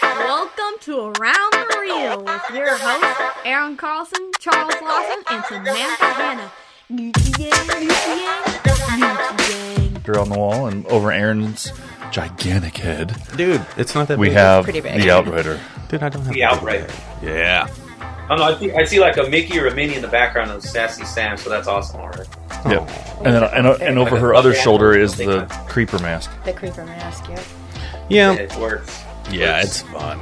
Welcome to Around the Reel with your hosts, Aaron Carlson, Charles Lawson, and Samantha Hannah. Gucci gang. On the wall and over Aaron's gigantic head. Dude, it's not that we big. have pretty big. the Outrider. Dude, I don't have the Outrider. Yeah. I don't know. I see like a Mickey or a Minnie in the background of Sassy Sam, so that's awesome. All right. Yep. And over her other shoulder is the creeper mask. The creeper mask, yep. Yeah. It works. Yeah, it's fun.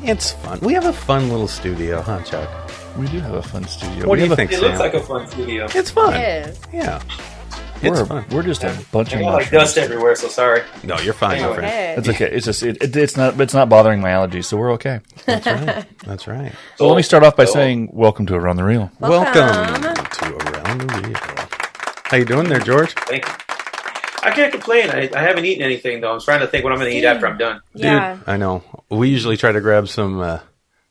It's fun. We have a fun little studio, huh, Chuck? We do have a fun studio. What do you think, It Sam? looks like a fun studio. It's fun. It is. Yeah. It's fun. We're just a bunch of I got like mushrooms. dust everywhere, so sorry. No, you're fine, my friend. Okay. It's okay. It's just it's not bothering my allergies, so we're okay. That's right. That's right. So let me start off by saying welcome to Around the Reel. Welcome to Around the Reel. How you doing there, George? Thank you. I can't complain. I haven't eaten anything, though. I'm trying to think what I'm going to eat after I'm done. Yeah. Dude, I know. We usually try to grab some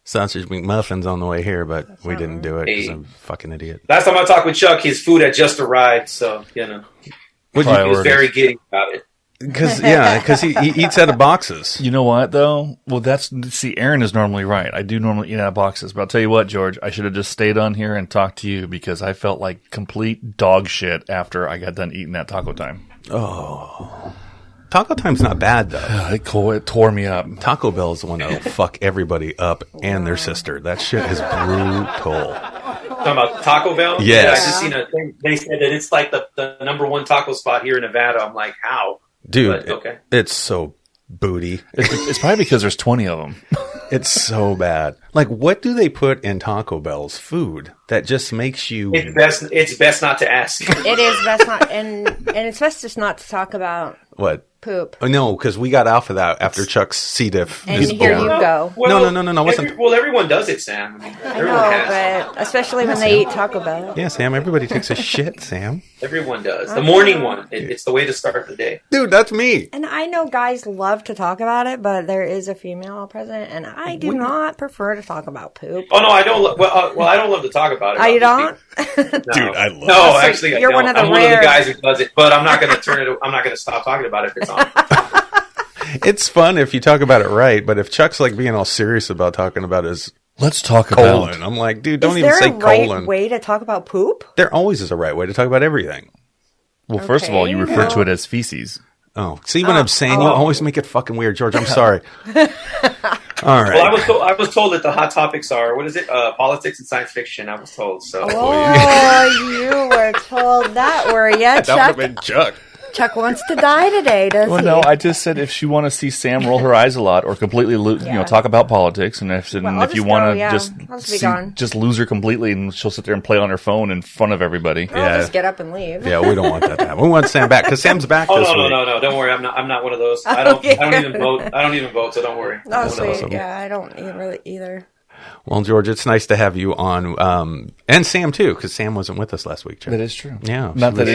sausage McMuffins on the way here, but we didn't do it because I'm a fucking idiot. Last time I talked with Chuck, his food had just arrived, so, you know. He was very giddy about it. Because he eats out of boxes. You know what, though? Well, Aaron is normally right. I do normally eat out of boxes. But I'll tell you what, George, I should have just stayed on here and talked to you because I felt like complete dog shit after I got done eating that Taco Time. Oh. Taco Time's not bad, though. It tore me up. Taco Bell is the one that'll fuck everybody up and their sister. That shit is brutal. Talking about Taco Bell? Yes. Yeah, I just seen a thing. They said that it's like the number one taco spot here in Nevada. I'm like, how? Dude, But, okay. it's so booty. It's probably because there's 20 of them. It's so bad. Like, what do they put in Taco Bell's food that just makes you... It's best not to ask. It is best not, and it's best just not to talk about What? poop. Oh, no, because we got off of that after Chuck's C. diff. And here you go. Well, No. Everyone does it, Sam. I mean, I everyone know, has. but especially when they eat Taco Bell. Yeah, Sam, everybody takes a shit, Sam. Everyone does. The morning one. It's the way to start the day. Dude, that's me. And I know guys love to talk about it, but there is a female present, and I do not prefer to talk about poop. Oh no, I don't. Well, I don't love to talk about it. Oh, you don't? No. Dude, I love No, it. So actually, you're I don't. one of the I'm one of rare- the guys who does it, but I'm not going to turn it. I'm not going to stop talking about it if it's on. It's fun if you talk about it right, but if Chuck's like being all serious about talking about his Let's talk colon, about... I'm like, dude, don't Is even there say a right colon. way to talk about poop? There always is a right way to talk about everything. Well, first of all, you Okay. refer to it as feces. Oh, see what I'm saying? You always make it fucking weird, George. I'm sorry. All right. Well, I was told that the hot topics are what is it? Politics and science fiction. I was told. So Oh, you were told that, were you, that would have Chuck? been Chuck. Chuck wants to die today, does Well, he? no, I just said if you want to see Sam roll her eyes a lot or completely, talk about politics, and if I'll you just want go, to yeah. just I'll just be gone. just lose her completely, and she'll sit there and play on her phone in front of everybody. I'll just get up and leave. Yeah, we don't want that to happen. We want Sam back because Sam's back Oh this week. no! Don't worry. I'm not one of those. I don't even vote. I don't even vote, so don't worry. Oh, I'm one of those. sweet. Yeah, I don't really either. Well, George, it's nice to have you on, and Sam too, because Sam wasn't with us last week. Chuck. That is true. Yeah, Not that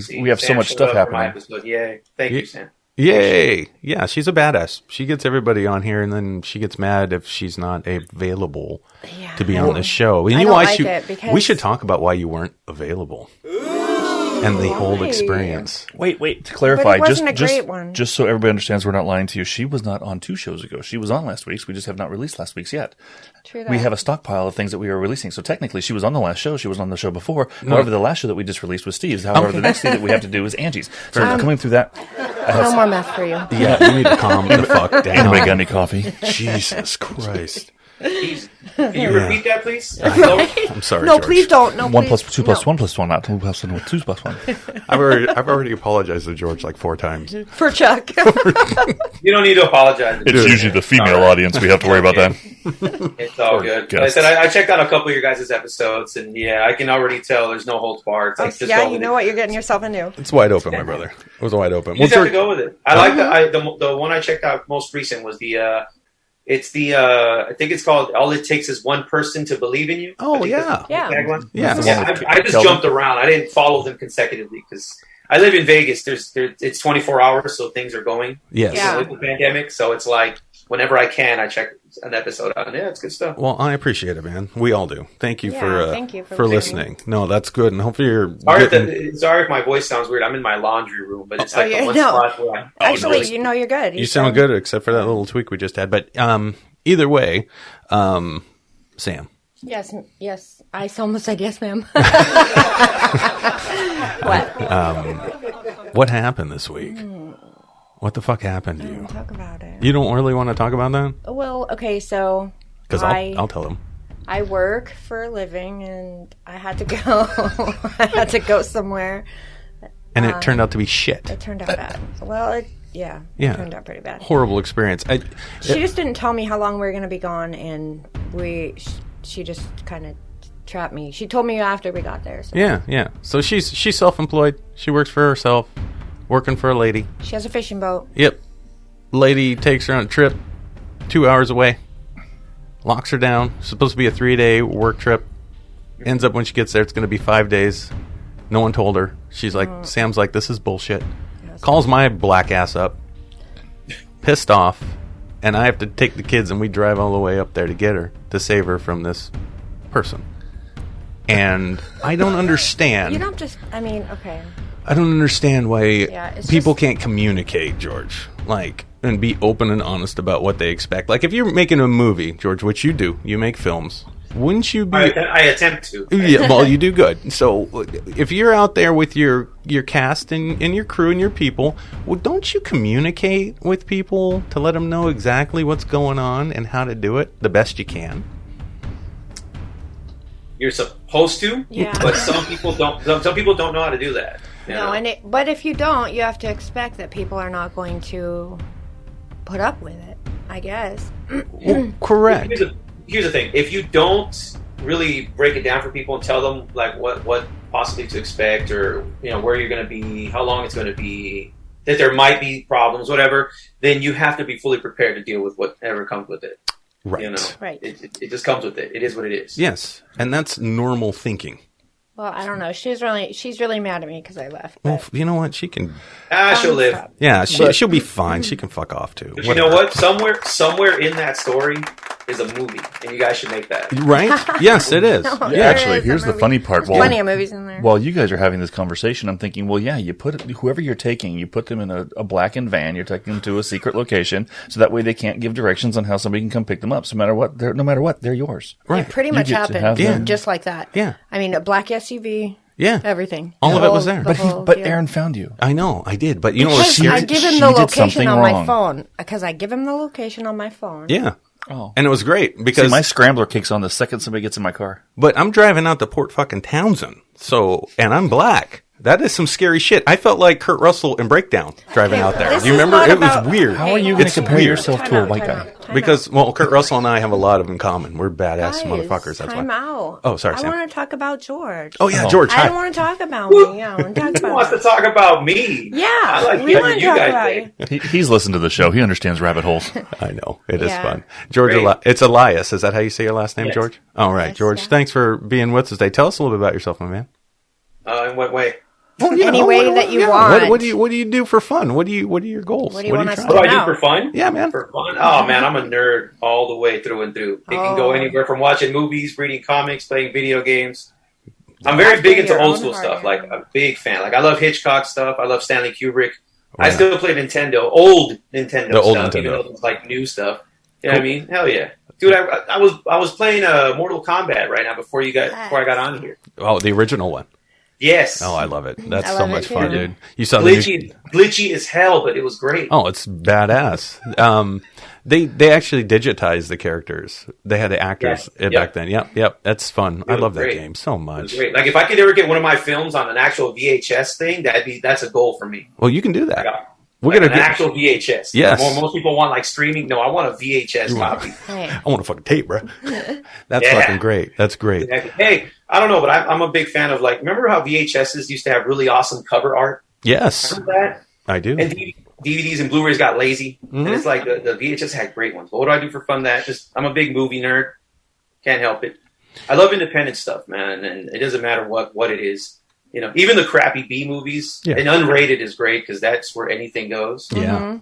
See, we have so Sam much showed stuff up for my happening. episode. Yay! Thank you, Sam. Yay! Yeah, she's a badass. She gets everybody on here, and then she gets mad if she's not available to be on the show. And I you don't know why like it because- we should talk about why you weren't available and the whole experience. Wait, to clarify, But it wasn't a great one. just so everybody understands, we're not lying to you. She was not on 2 shows ago. She was on last week's. We just have not released last week's yet. True We that. have a stockpile of things that we are releasing. So technically, she was on the last show. She was on the show before. However, the last show that we just released was Steve's. However, the next thing that we have to do is Angie's. So coming through that, No more meth for you. Yeah, you need to calm the fuck down. anybody got any coffee? Jesus Christ! Can you repeat that, please? I'm sorry. No, George. please don't. No, 1 please. plus 2 plus No. 1 plus 1, not 2 plus 1, 2 plus 1. I've already apologized to George like 4 times. For Chuck. You don't need to apologize. It's usually the female audience. We have to worry about that. It's all good. guests. Like I said I checked out a couple of your guys' episodes, and yeah, I can already tell there's no holds barred. It's like, just Yeah, go you with know it. what you're getting yourself into. It's wide open, my brother. It was wide open. You just have to George, go with it. I like the one I checked out most recent was I think it's called All It Takes Is One Person to Believe in You. Oh, I think yeah. that's the Yeah. tagline. Yeah. That's the one Yeah, with I just Kelvin. jumped around. I didn't follow them consecutively because I live in Vegas. It's 24 hours, so things are going. Yes. Yeah. With the pandemic, so it's like whenever I can, I check an episode out. And yeah, it's good stuff. Well, I appreciate it, man. We all do. Thank you thank you for listening. No, that's good. And hopefully you're Sorry if my voice sounds weird. I'm in my laundry room, but it's like the one spot where actually, you're good. You sound good, except for that little tweak we just had. But either way, Sam. Yes. I almost said yes, ma'am. What happened this week? What the fuck happened to you? Talk about it. You don't really want to talk about that? Well, okay, so because I'll tell them. I work for a living, and I had to go. I had to go somewhere, and it turned out to be shit. It turned out bad. Well, it turned out pretty bad. Horrible experience. She just didn't tell me how long we were going to be gone, and she just kind of trapped me. She told me after we got there. So. Yeah. So she's self-employed. She works for herself, working for a lady. She has a fishing boat. Yep. Lady takes her on a trip 2 hours away, locks her down. It's supposed to be a 3-day work trip. Ends up when she gets there, it's going to be 5 days. No one told her. She's like, Sam's like, this is bullshit. Calls my black ass up, pissed off, and I have to take the kids and we drive all the way up there to get her, to save her from this person. And I don't understand. You don't just, okay. I don't understand why people can't communicate, George. Like, and be open and honest about what they expect. Like, if you're making a movie, George, which you do, you make films. Wouldn't you be... I attempt to. Yeah, well, you do good. So, if you're out there with your cast and your crew and your people, well, don't you communicate with people to let them know exactly what's going on and how to do it the best you can? You're supposed to, but some people don't. Some people don't know how to do that. But if you don't, you have to expect that people are not going to put up with it, I guess. Well, correct. Here's the thing: if you don't really break it down for people and tell them like what possibly to expect, or where you're going to be, how long it's going to be, that there might be problems, whatever, then you have to be fully prepared to deal with whatever comes with it. Right. Right. It just comes with it. It is what it is. Yes, and that's normal thinking. Well, I don't know. She's really mad at me because I left. Well, you know what? She can. She'll live. Yeah, she'll be fine. She can fuck off too. But you know what? Somewhere in that story is a movie, and you guys should make that. Right? Yes, it is. Actually, here's the funny part. There's plenty of movies in there. While you guys are having this conversation, I'm thinking, well, you put whoever you're taking, you put them in a blackened van. You're taking them to a secret location, so that way they can't give directions on how somebody can come pick them up. So no matter what, they're yours. Right. It pretty much happened, just like that. Yeah. I mean, a black SUV. Yeah. Everything. All of it was there. But Aaron found you. I know, I did. But you know because what? I give him the location on my phone. Because I give him the location on my phone. Yeah. Oh. And it was great because my scrambler kicks on the second somebody gets in my car. But I'm driving out to Port fucking Townsend. And I'm black. That is some scary shit. I felt like Kurt Russell in Breakdown driving out there. You remember? It was weird. How are you going to compare yourself to a white guy? Because, Kurt Russell and I have a lot of in common. We're badass motherfuckers. That's why. Out. Oh, sorry, Sam. I want to talk about George. Oh, yeah, George. I don't want to talk about me. Yeah, I want to talk Who wants to talk about me? Yeah, I like we want to talk about you. He's listened to the show. He understands rabbit holes. I know. It is fun. George, it's Elias. Is that how you say your last name, George? All right, George. Thanks for being with us today. Tell us a little bit about yourself, my man. In what way? Any way that you want. What do you do for fun? What are your goals? What do you want us to What do I do for fun? Yeah, man. For fun? Oh, man, I'm a nerd all the way through and through. It can go anywhere from watching movies, reading comics, playing video games. I'm very big into old school stuff. Like, I'm a big fan. Like, I love Hitchcock stuff. I love Stanley Kubrick. Oh, I still play Nintendo, old Nintendo the old stuff, Nintendo. even though it's like new stuff. You know what I mean? Hell yeah. Dude, I was playing Mortal Kombat right now before I got on here. Oh, the original one. Yes. Oh, I love it. That's so much fun, dude. You saw glitchy as hell, but it was great. Oh, it's badass. They actually digitized the characters. They had the actors back then. Yep. That's fun. I love that game so much. Great. Like if I could ever get one of my films on an actual VHS thing, that's a goal for me. Well, you can do that. We're gonna get actual VHS. Yes. Most people want like streaming. No, I want a VHS copy. I want a fucking tape, bro. That's fucking great. That's great. Exactly. Hey, I don't know, but I'm a big fan of remember how VHSs used to have really awesome cover art? Yes. Remember that? I do. And DVDs and Blu-rays got lazy. Mm-hmm. And it's like the VHS had great ones. But what do I do for fun? I'm a big movie nerd. Can't help it. I love independent stuff, man. And it doesn't matter what it is. Even the crappy B movies, and unrated is great because that's where anything goes. Yeah.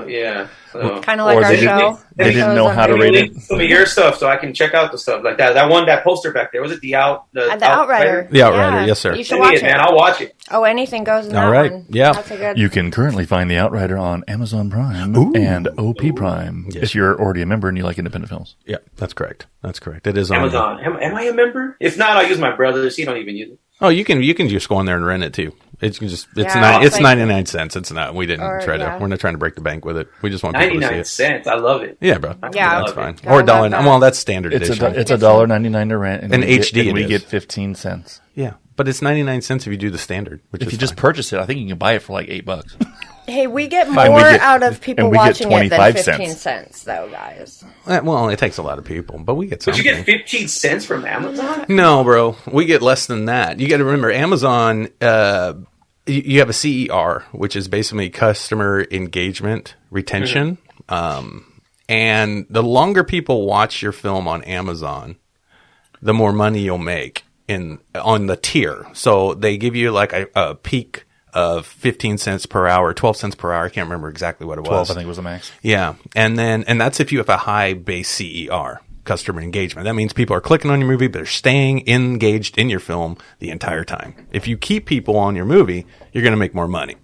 Yeah. So. Kind of like Or our they didn't- show. they didn't know how to Maybe rate link it. some of your stuff so I can check out the stuff like that. That poster back there, was it the Outrider. The Outrider, yes, sir. You should Send watch me it, man. it. I'll watch it. Oh, anything goes in that All right. one. Yeah. That's a good. You can currently find The Outrider on Amazon Prime and OP Prime Yes. if you're already a member and you like independent films. Yeah, that's correct. That's correct. It is on Amazon. Am I a member? If not, I'll use my brother's. He don't even use it. Oh, you can just go in there and rent it too. It's just it's Yeah, it's like- 99 cents. It's not. We didn't Or, try to. yeah. We're not trying to break the bank with it. We just want people to see 99 it. cents. I love it. Yeah, bro. Yeah. That's fine. Gotta Or a love dollar. that. Well, that's standard It's edition. it's $1.99 to rent, and An we HD Get, and it we is. get 15 cents. Yeah, but it's 99 cents if you do the standard. Which If is you just fine. purchase it, I think you can buy it for like $8. Hey, we get And more we get- out of people and we get watching it than 25 15 cents. cents, though, guys. Well, it takes a lot of people, but we get But something. you get 15 cents from Amazon? No, bro, we get less than that. You got to remember, Amazon. You have a CER, which is basically customer engagement retention. And the longer people watch your film on Amazon, the more money you'll make on the tier. So they give you like a peak of 15 cents per hour, 12 cents per hour. I can't remember exactly what it 12, was. I think, was the max. Yeah. And that's if you have a high base CER, customer engagement. That means people are clicking on your movie, but they're staying engaged in your film the entire time. If you keep people on your movie, you're going to make more money.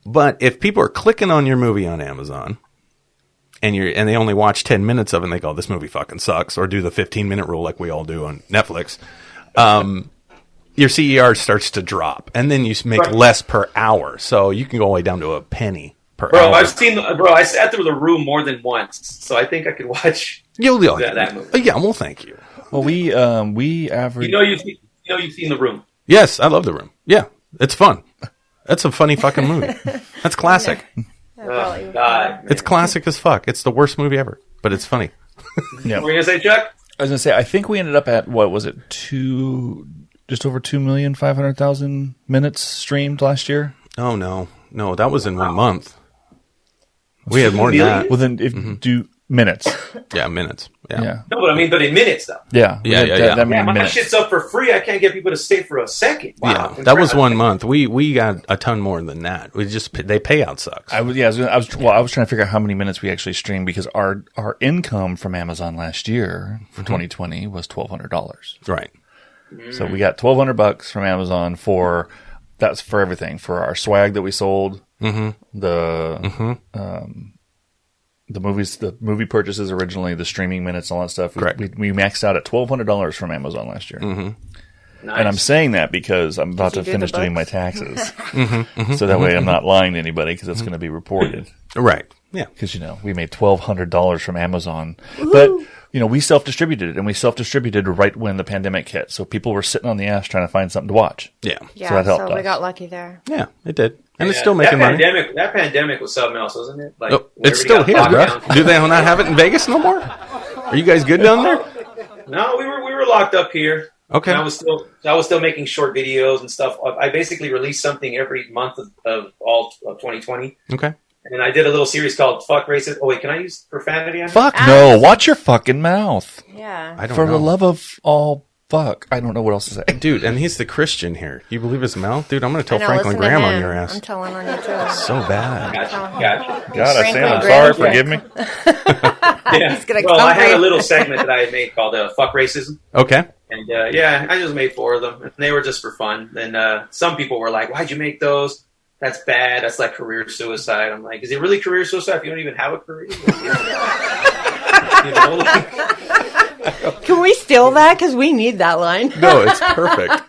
But if people are clicking on your movie on Amazon and they only watch 10 minutes of it and they go, this movie fucking sucks, or do the 15-minute rule like we all do on Netflix, your CER starts to drop, and then you make less per hour. So you can go all the way down to a penny per hour. I sat through the room more than once, so I think I could watch that movie. Yeah, well, thank you. Well, we average. You've seen the room. Yes, I love The Room. Yeah, it's fun. That's a funny fucking movie. That's classic. God, It's classic as fuck. It's the worst movie ever, but it's funny. Yeah. What were you gonna say, Chuck? I was gonna say, I think we ended up at what was it, just over 2,500,000 minutes streamed last year. Oh no, that was in 1 month. We had more than that. Well, then if do minutes, Yeah, minutes. yeah, No, but in minutes though. yeah, Yeah. That Yeah, many my minutes. shit's up for free. I can't get people to stay for a second. Wow. Yeah, that was 1 month. We got a ton more than that. They payout sucks. I was trying to figure out how many minutes we actually streamed because our income from Amazon last year for 2020 was $1,200. Right. So we got $1,200 from Amazon that's for everything, for our swag that we sold, the movies, the movie purchases originally, the streaming minutes, all that stuff. Correct. We maxed out at $1,200 from Amazon last year. Nice. And I'm saying that because I'm about to you do finish the doing my books? taxes. So that way I'm not lying to anybody because it's going to be reported. Right. Yeah. Because, we made $1,200 from Amazon. But, we self-distributed it, and we self-distributed right when the pandemic hit. So people were sitting on the ass trying to find something to watch. Yeah. Yeah, that helped we us. got lucky there. Yeah, it did. And it's Yeah, still making money. That pandemic was something else, wasn't it? Like, Oh, we it's already still got here, locked bro. down. Do they not have it in Vegas no more? Are you guys good down there? No, we were locked up here. Okay. And I was still making short videos and stuff. I basically released something every month of all of 2020. Okay. And I did a little series called "Fuck Racist." Oh wait, can I use profanity on here? Fuck no. Watch your fucking mouth. Yeah. I don't For know. the love of all fuck. I don't know what else to say. Dude, and he's the Christian here. You believe his mouth? Dude, I'm going to tell I know, Franklin listen to Graham on him. your ass. I'm telling on you too. So bad. Gotcha. God, I Franklin say I'm Graham. sorry. Forgive me. Yeah. He's gonna Well, come I had for a you. little segment that I had made called "Fuck Racism." Okay. And I just made 4 of them. And they were just for fun. And some people were like, "Why'd you make those? That's bad. That's like career suicide." I'm like, "Is it really career suicide if you don't even have a career?" Can we steal that? Because we need that line. No, it's perfect.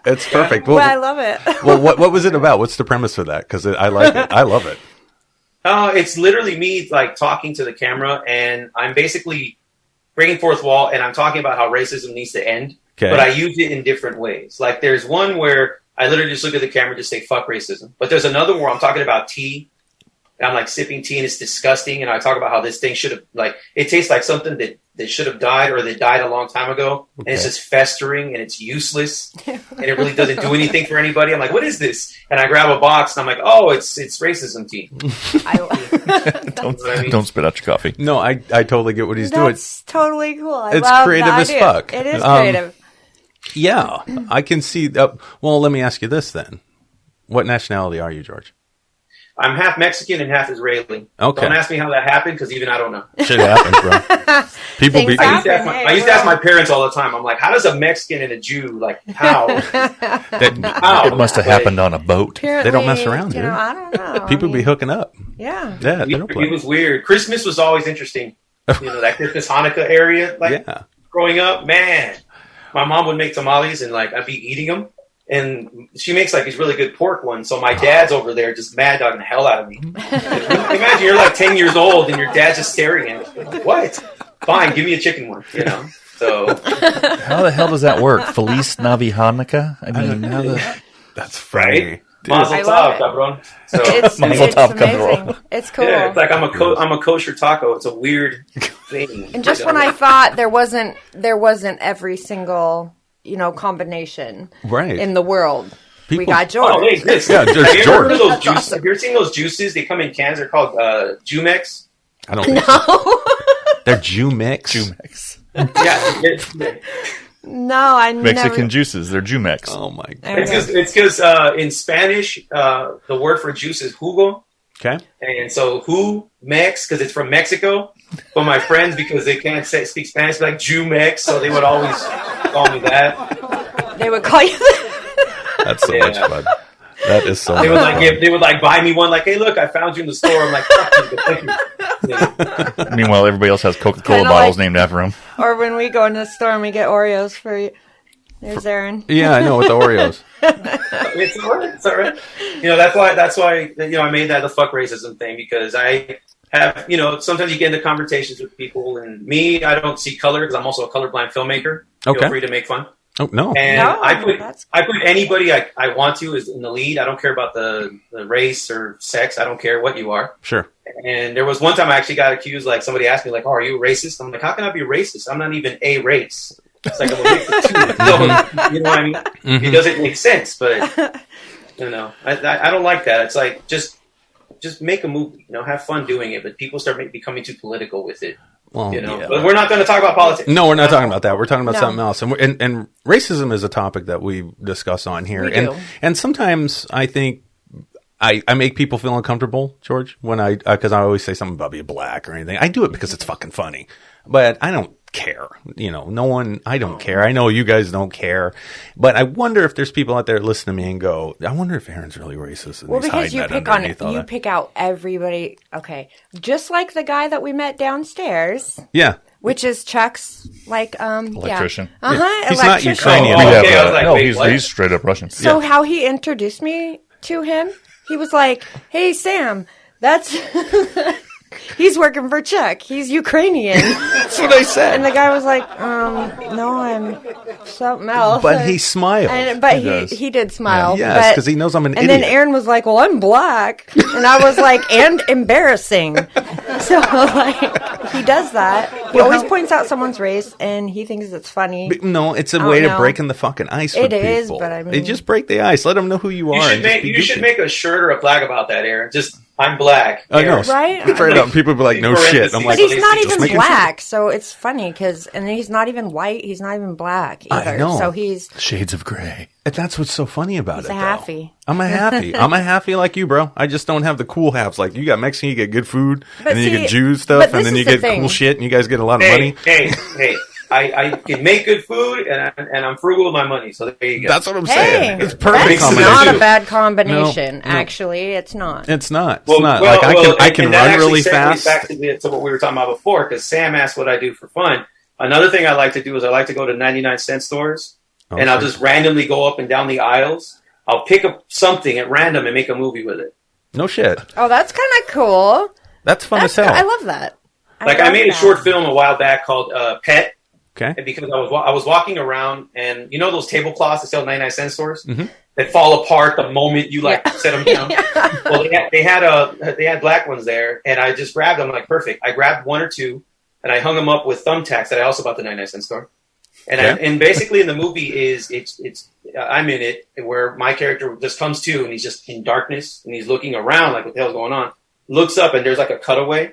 It's perfect. Well, I Well, love it. well, what was it about? What's the premise for that? Because I like it. I love it. It's literally me like talking to the camera, and I'm basically bringing forth wall, and I'm talking about how racism needs to end. Okay. But I use it in different ways. Like there's one where I literally just look at the camera and just say "fuck racism." But there's another where I'm talking about tea. And I'm like sipping tea, and it's disgusting. And I talk about how this thing should have it tastes like something that should have died or that died a long time ago. Okay. And it's just festering and it's useless. And it really doesn't do anything for anybody. I'm like, what is this? And I grab a box and I'm like, oh, it's racism tea. Don't spit out your coffee. No, I totally get what he's doing. That's totally cool. I It's love creative the as idea. fuck. It is creative. Yeah, I can see that. Well, let me ask you this then. What nationality are you, George? I'm half Mexican and half Israeli. Okay. Don't ask me how that happened because even I don't know. Shit happens, bro. People Things be. happen. I used to ask my parents all the time. I'm like, how does a Mexican and a Jew, like, how? How? It must have happened on a boat. Apparently, They don't mess around, you dude. know, I don't know. People I be mean, hooking up. Yeah. Yeah, they don't play. It was weird. Christmas was always interesting. You know, that Christmas Hanukkah area, like Yeah. growing up, man. My mom would make tamales and like I'd be eating them. And she makes like these really good pork ones. So my dad's over there just mad dogging the hell out of me. Imagine you're like 10 years old and your dad's just staring at you. Like, what? Fine, give me a chicken one, you know? So How the hell does that work? Feliz Navi Hanukkah? I mean, how the... That's funny. right? Dude. Mazel I love tov, it. cabron. So It's Mazel tov, amazing. cabrón. It's cool. yeah, it's like I'm a kosher taco. It's a weird thing. And just when I thought there wasn't every single, you know, combination Right. in the world, we People- got George. Oh, they exist. Yeah, there's Have you ever heard of George. those juices? Have you ever seen those juices? They come in cans. They're called Jumex. I don't think so. They're Jew mix. Jumex. Yeah, No, I Mexican never. juices. They're Jumex. Oh my god. it's because in Spanish the word for juice is jugo, Okay. and so Mex because it's from Mexico. But my friends, because they can't speak Spanish, like Jumex, so they would always call me that. They would call you. That's so much Yeah. fun. That is so They would much like they would like buy me one, like, hey, look, I found you in the store. I'm like, fuck you, but thank you. Yeah. Meanwhile, everybody else has Coca-Cola Kinda bottles like- named after them. Or when we go into the store and we get Oreos for you. There's Aaron. Yeah, I know, with the Oreos. It's all right. It's all right. You know, that's why you know I made that the fuck racism thing, because I have, you know, sometimes you get into conversations with people, and me, I don't see color because I'm also a colorblind filmmaker. Okay. Feel free to make fun. Oh, no. And No, I put anybody I want to is in the lead. I don't care about the race or sex. I don't care what you are. Sure. And there was one time I actually got accused, like somebody asked me, like, oh, are you a racist? I'm like, how can I be racist? I'm not even a race. It's like I'm a racist too. So, you know what I mean? Mm-hmm. It doesn't make sense, but you know, I don't like that. It's like just make a movie, you know, have fun doing it, but people start becoming too political with it. Well, You know, yeah. but we're not going to talk about politics. No, we're not talking about that. We're talking about No. something else. And racism is a topic that we discuss on here. We and do. and sometimes I think I make people feel uncomfortable, George, when because I always say something about being black or anything. I do it because it's fucking funny, but I don't care. You know, I don't care. I know you guys don't care, but I wonder if there's people out there listening to me and go, I wonder if Aaron's really racist. And Well, he's because hiding you that pick on underneath all you that. pick out everybody. Okay, just like the guy that we met downstairs, Yeah. which is Chuck's Electrician. Yeah. Uh-huh, He's not electrician. Ukrainian. Oh, We okay, have, I was like, no, wait, what? he's straight up Russian. So how he introduced me to him, he was like, "Hey Sam, that's he's working for Chuck. He's Ukrainian." That's what I said. And the guy was like, "No, I'm something else." But he smiled. But does. he did smile. Yes, but- because he knows I'm an And idiot. then Aaron was like, "Well, I'm black," and I was like, "And embarrassing." So like, he does that. He always points out someone's race, and he thinks it's funny. But no, it's a I way don't to know. breaking the fucking ice. It with is, people. but I They mean- just break the ice. Let them know who you are. and just be You should goofy. make a shirt or a flag about that, Aaron. Just I'm black. I know, Aaron. Right? Straight up, people be like, "No shit." I'm But like, he's not Just even making black, so it's funny and he's not even white. He's not even black I either. know. So he's Shades of gray. that's what's so funny about He's it. a though. halfie. I'm a halfie. I'm a halfie like you, bro. I just don't have the cool halves. Like you got Mexican, you get good food, But and then you see, get Jews but stuff, this and then is you the get thing. cool shit, and you guys get a lot of money. Hey! I can make good food, and I'm frugal with my money. So there you go. That's what I'm hey, saying. It's perfect Makes that's sense. combination. not a bad combination. No. Actually, it's not. It's not. It's Well, not. well, like I can and that run actually really segues fast. Back to what we were talking about before, because Sam asked what I do for fun. Another thing I like to do is I like to go to 99-cent stores, Oh, and I'll sure. just randomly go up and down the aisles. I'll pick up something at random and make a movie with it. No shit. Oh, that's kind of cool. That's fun That's as hell. I love that. Like I love made a that. short film a while back called Pet. Okay. Because I was walking around, and you know those tablecloths that sell at 99-cent stores Mhm. that fall apart the moment you Yeah. set them down. Well, they had black ones there, and I just grabbed them like perfect. I grabbed one or two, and I hung them up with thumbtacks that I also bought at the 99-cent store. And Okay. and basically in the movie it's I'm in it where my character just comes to, and he's just in darkness, and he's looking around like what the hell's going on. Looks up, and there's like a cutaway,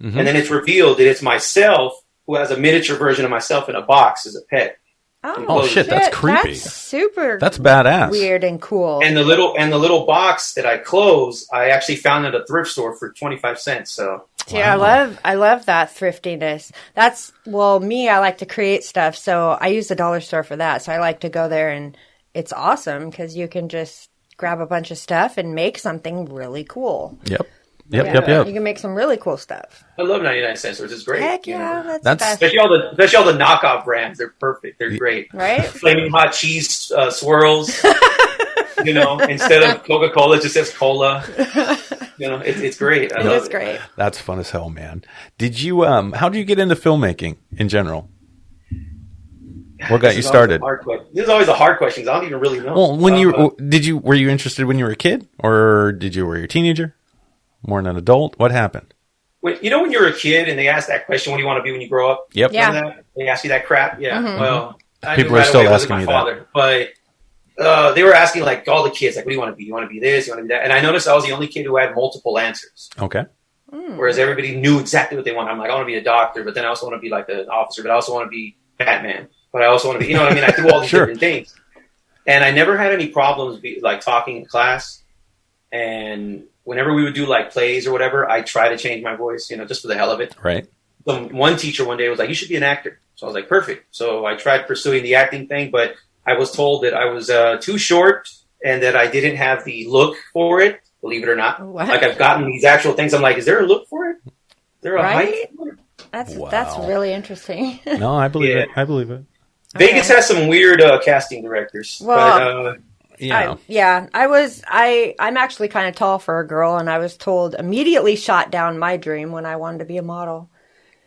Mhm. and then it's revealed that it's myself, who has a miniature version of myself in a box as a pet. Oh, shit, that's creepy. That's super. That's badass. Weird and cool. And the little box that I close, I actually found at a thrift store for 25 cents. So Yeah, I love that thriftiness. Me, I like to create stuff, so I use the dollar store for that. So I like to go there, and it's awesome because you can just grab a bunch of stuff and make something really cool. Yep. You Yep. can make some really cool stuff. I love 99 cent stores. It's great. Heck you yeah, know. that's best. Especially all the knockoff brands. They're perfect. They're great. Right? Flaming hot cheese swirls. Instead of Coca-Cola, it just says cola. It's great. I love It's great. That's fun as hell, man. Did you? How did you get into filmmaking in general? What got you started? This is always a hard question because I don't even really know. Well, were you interested when you were a kid, or were you a teenager, more an adult? What happened? When you're a kid and they ask that question, what do you want to be when you grow up? Yep. Yeah. Remember that? They ask you that crap. Yeah. Mm-hmm. Well, I People knew are right still away it wasn't asking my you father, but they were asking like all the kids, like, what do you want to be? You want to be this? You want to be that? And I noticed I was the only kid who had multiple answers. Okay. Whereas everybody knew exactly what they wanted. I'm like, I want to be a doctor, but then I also want to be like an officer, but I also want to be Batman. But I also want to be, you know what I mean? I do all these Sure. different things. And I never had any problems like talking in class. And whenever we would do like plays or whatever, I try to change my voice, just for the hell of it. Right. One teacher one day was like, you should be an actor. So I was like, perfect. So I tried pursuing the acting thing, but I was told that I was too short and that I didn't have the look for it, believe it or not. What? Like I've gotten these actual things. I'm like, is there a look for it? Is there a Right? height for it? That's really interesting. No, I believe Yeah. it. I believe it. Vegas has some weird casting directors. Well, Yeah. I'm actually kind of tall for a girl, and I was told immediately shot down my dream when I wanted to be a model.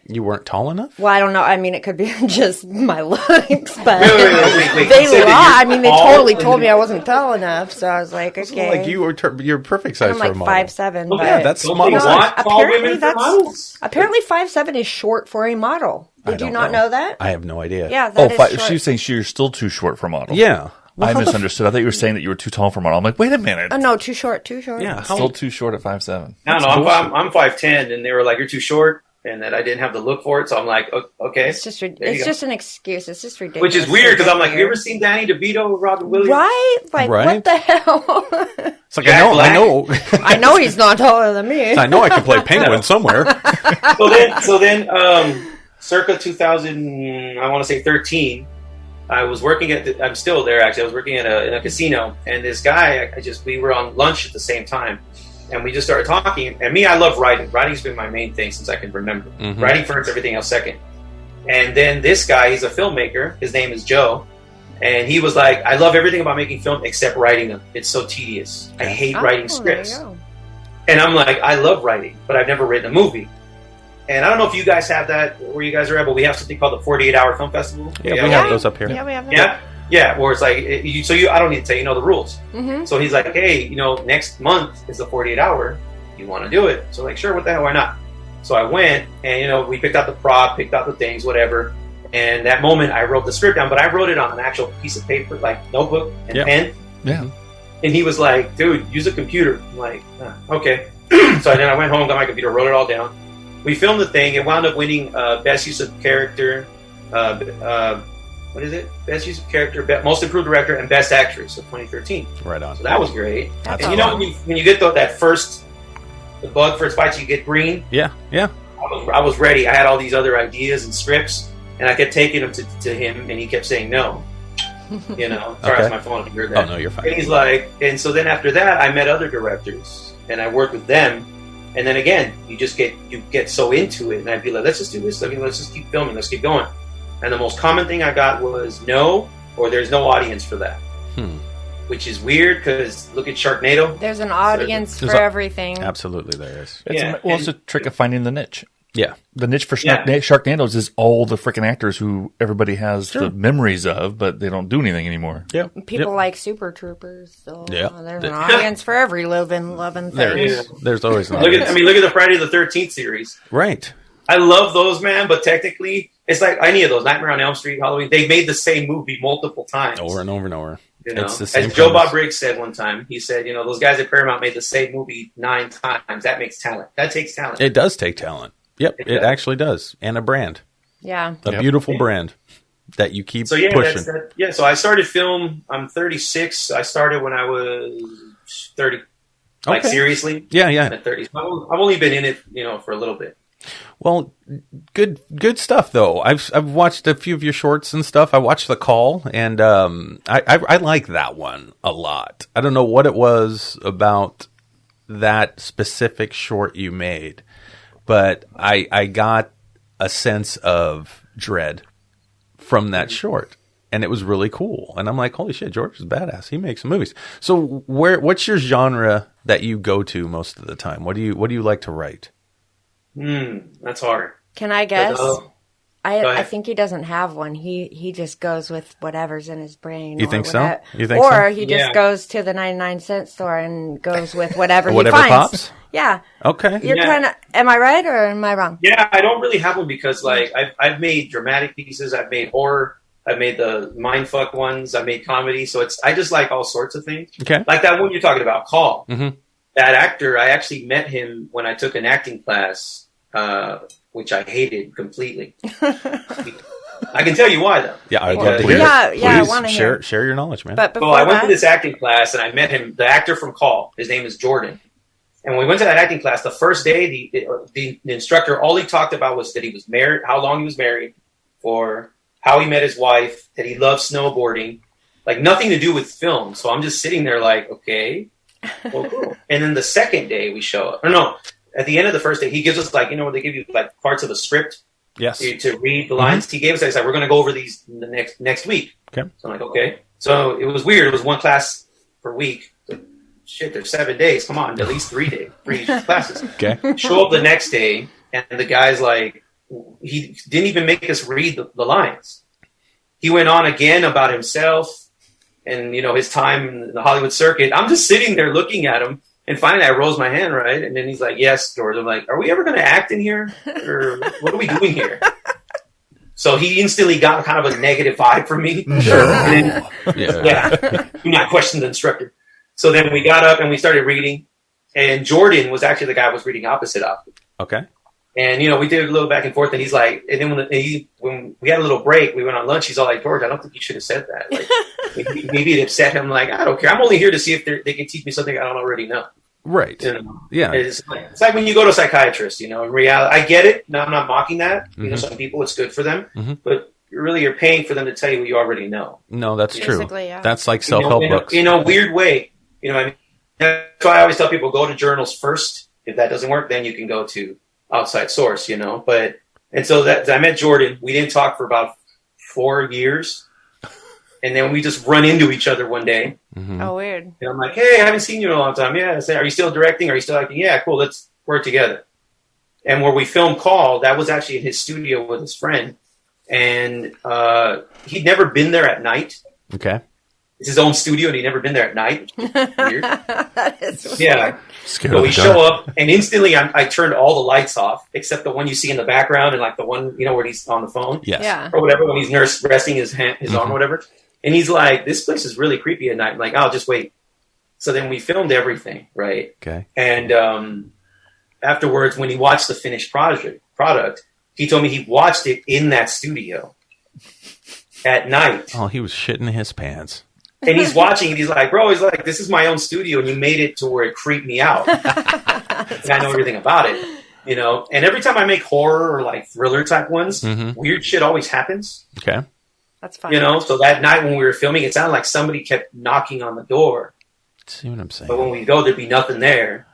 You weren't tall enough? Well, I don't know. I mean, it could be just my looks, but Wait. they You said that you're tall totally and told me I wasn't tall enough. So I was like, okay. Like you're perfect size I'm for a like model. 5'7". Oh, but yeah, that's Don't small they size. want tall women for models? apparently 5'7" is short for a model. Did you not know that? I have no idea. Yeah, that is short. She's saying you're still too short for a model. Yeah. I misunderstood. I thought you were saying that you were too tall for a model. I'm like, wait a minute. Oh no, too short. Yeah. Still too short at 5'7". I don't know. I'm 5'10", and they were like, you're too short, and that I didn't have the look for it. So I'm like, okay. It's just There you it's go. just an excuse. It's just ridiculous. Which is weird because I'm like, have you ever seen Danny DeVito or Robin Williams? right? Like Right. what the hell? It's like Jack I Black. know. I know he's not taller than me. I know I can play penguin somewhere. So then, circa 2000, I want to say 13, I was working I'm still there actually. I was working in a casino, and this guy, we were on lunch at the same time, and we just started talking. And me, I love writing. Writing's been my main thing since I can remember. Mhm. Writing first, everything else second. And then this guy, he's a filmmaker. His name is Joe. And he was like, I love everything about making film except writing them. It's so tedious. I hate writing scripts. And I'm like, I love writing, but I've never written a movie. And I don't know if you guys have that where you guys are at, but we have something called the 48-hour film festival. Yeah, we have those up here. Yeah, we have that. Yeah, where it's like, I don't need to tell you, the rules. Mm-hmm. So he's like, hey, next month is the 48-hour. You want to do it? So like, sure, what the hell, why not? So I went, and we picked out the prop, picked out the things, whatever. And that moment, I wrote the script down, but I wrote it on an actual piece of paper, like notebook and pen. Yeah. And he was like, dude, use a computer. I'm like, okay. So then I went home, got my computer, wrote it all down. We filmed the thing. It wound up winning Best Use of Character. What is it? Best Use of Character, Most Improved Director, and Best Actress of 2013. Right on. So that was great. That's And when you get the bug first bite, you get green. Yeah. I was ready. I had all these other ideas and scripts, and I kept taking them to him, and he kept saying no. Sorry, Okay. it's my phone. If you heard that. Oh no, you're fine. And he's like, and so then after that, I met other directors, and I worked with them. And then again, you get so into it, and I'd be like, let's just do this. Let's just keep filming. Let's keep going. And the most common thing I got was no, or there's no audience for that. Which is weird because look at Sharknado. There's an audience for everything. Absolutely, there is. It's a trick of finding the niche. Yeah. The niche for Sharknadoes is all the freaking actors who everybody has the memories of, but they don't do anything anymore. Yeah. People like Super Troopers. So Yeah. there's an audience for every loving thing. There is. There's always an Look audience. at the Friday the 13th series. Right. I love those, man, but technically, it's like any of those. Nightmare on Elm Street, Halloween, they made the same movie multiple times. Over and over and over. It's the As same Joe premise. Bob Briggs said one time, he said, those guys at Paramount made the same movie 9 times. That makes talent. That takes talent. It does take talent. Yep, it does. actually does. And a brand. Yeah. A beautiful brand. that you keep So yeah, pushing? So I started film. I'm 36. I started when I was 30. Like Okay. seriously, Yeah. at 30. I've only been in it, for a little bit. Well, good stuff though. I've watched a few of your shorts and stuff. I watched The Call, and I like that one a lot. I don't know what it was about that specific short you made, but I got a sense of dread from that short, and it was really cool. And I'm like, holy shit, George is badass. He makes some movies. So what's your genre that you go to most of the time? What do you like to write? That's hard. Can I guess? Go I ahead. think he doesn't have one. He just goes with whatever's in his brain. You or think so? whatever- You think or so? he just Yeah. goes to the 99-cent store and goes with whatever he Whatever finds. pops? Yeah. Okay. You're Yeah. kind of. Am I right or am I wrong? Yeah, I don't really have one because like I've made dramatic pieces, I've made horror, I've made the mindfuck ones, I've made comedy. So I just like all sorts of things. Okay. Like that one you're talking about, Call. Mhm. That actor, I actually met him when I took an acting class, which I hated completely. I can tell you why though. Yeah, I'd Because- love to hear Yeah, it. yeah, I Please wanna share hear. share your knowledge, man. But before Well, I went that, to this acting class and I met him, the actor from Call. His name is Jordan. And when we went to that acting class, the first day, the instructor, all he talked about was that he was married, how long he was married for, how he met his wife, that he loved snowboarding, like nothing to do with film. So I'm just sitting there like, okay, well, cool. And then the second day we show up, or no, at the end of the first day, he gives us like, they give you like parts of a script Yes. to read the lines. He gave us, he's like, we're going to go over these the next week. Okay. So I'm like, okay. So it was weird. It was one class per week. Shit, there's 7 days. Come on, at least 3 days, 3 classes. Okay. Show up the next day, and the guy's like, he didn't even make us read the lines. He went on again about himself and, his time in the Hollywood circuit. I'm just sitting there looking at him, and finally I rose my hand, right? And then he's like, yes, George. I'm like, are we ever going to act in here? Or what are we doing here? So he instantly got kind of a negative vibe from me. Sure. And then, Yeah. do not question the instructor. So then we got up and we started reading, and Jordan was actually the guy I was reading opposite of. Okay. And we did a little back and forth, and he's like, and then when we had a little break, we went on lunch. He's all like, George, I don't think you should have said that. Like, maybe it upset him. Like, I don't care. I'm only here to see if they can teach me something I don't already know. Right. Yeah. It's like when you go to a psychiatrist. In reality, I get it. No, I'm not mocking that. Some people it's good for them, but you're paying for them to tell you what you already know. No, that's true. Basically, yeah. That's like self-help books. In a weird way. I mean, that's why I always tell people go to journals first. If that doesn't work, then you can go to outside source. But and so that I met Jordan. We didn't talk for about 4 years, and then we just run into each other one day. Oh, weird. And I'm like, hey, I haven't seen you in a long time. Yeah. I say, are you still directing? Are you still acting? Yeah, cool. Let's work together. And where we filmed Call, that was actually in his studio with his friend, and he'd never been there at night. Okay. It's his own studio, and he'd never been there at night. Weird. That is weird. Yeah. Scared So of we the dark. show up, and instantly I turned all the lights off, except the one you see in the background, and like the one where he's on the phone Yes. Yeah. or whatever, when he's resting his arm or whatever. And he's like, "This place is really creepy at night." I'm like, "I'll just wait." So then we filmed everything, right? Okay. And afterwards, when he watched the finished product, he told me he watched it in that studio at night. Oh, he was shitting his pants. And he's watching and he's like, bro, he's like, this is my own studio and you made it to where it creeped me out. And I know everything about it, And every time I make horror or like thriller type ones, weird shit always happens, Okay. That's fine. So that night when we were filming, it sounded like somebody kept knocking on the door. See what I'm saying? But when we go, there'd be nothing there.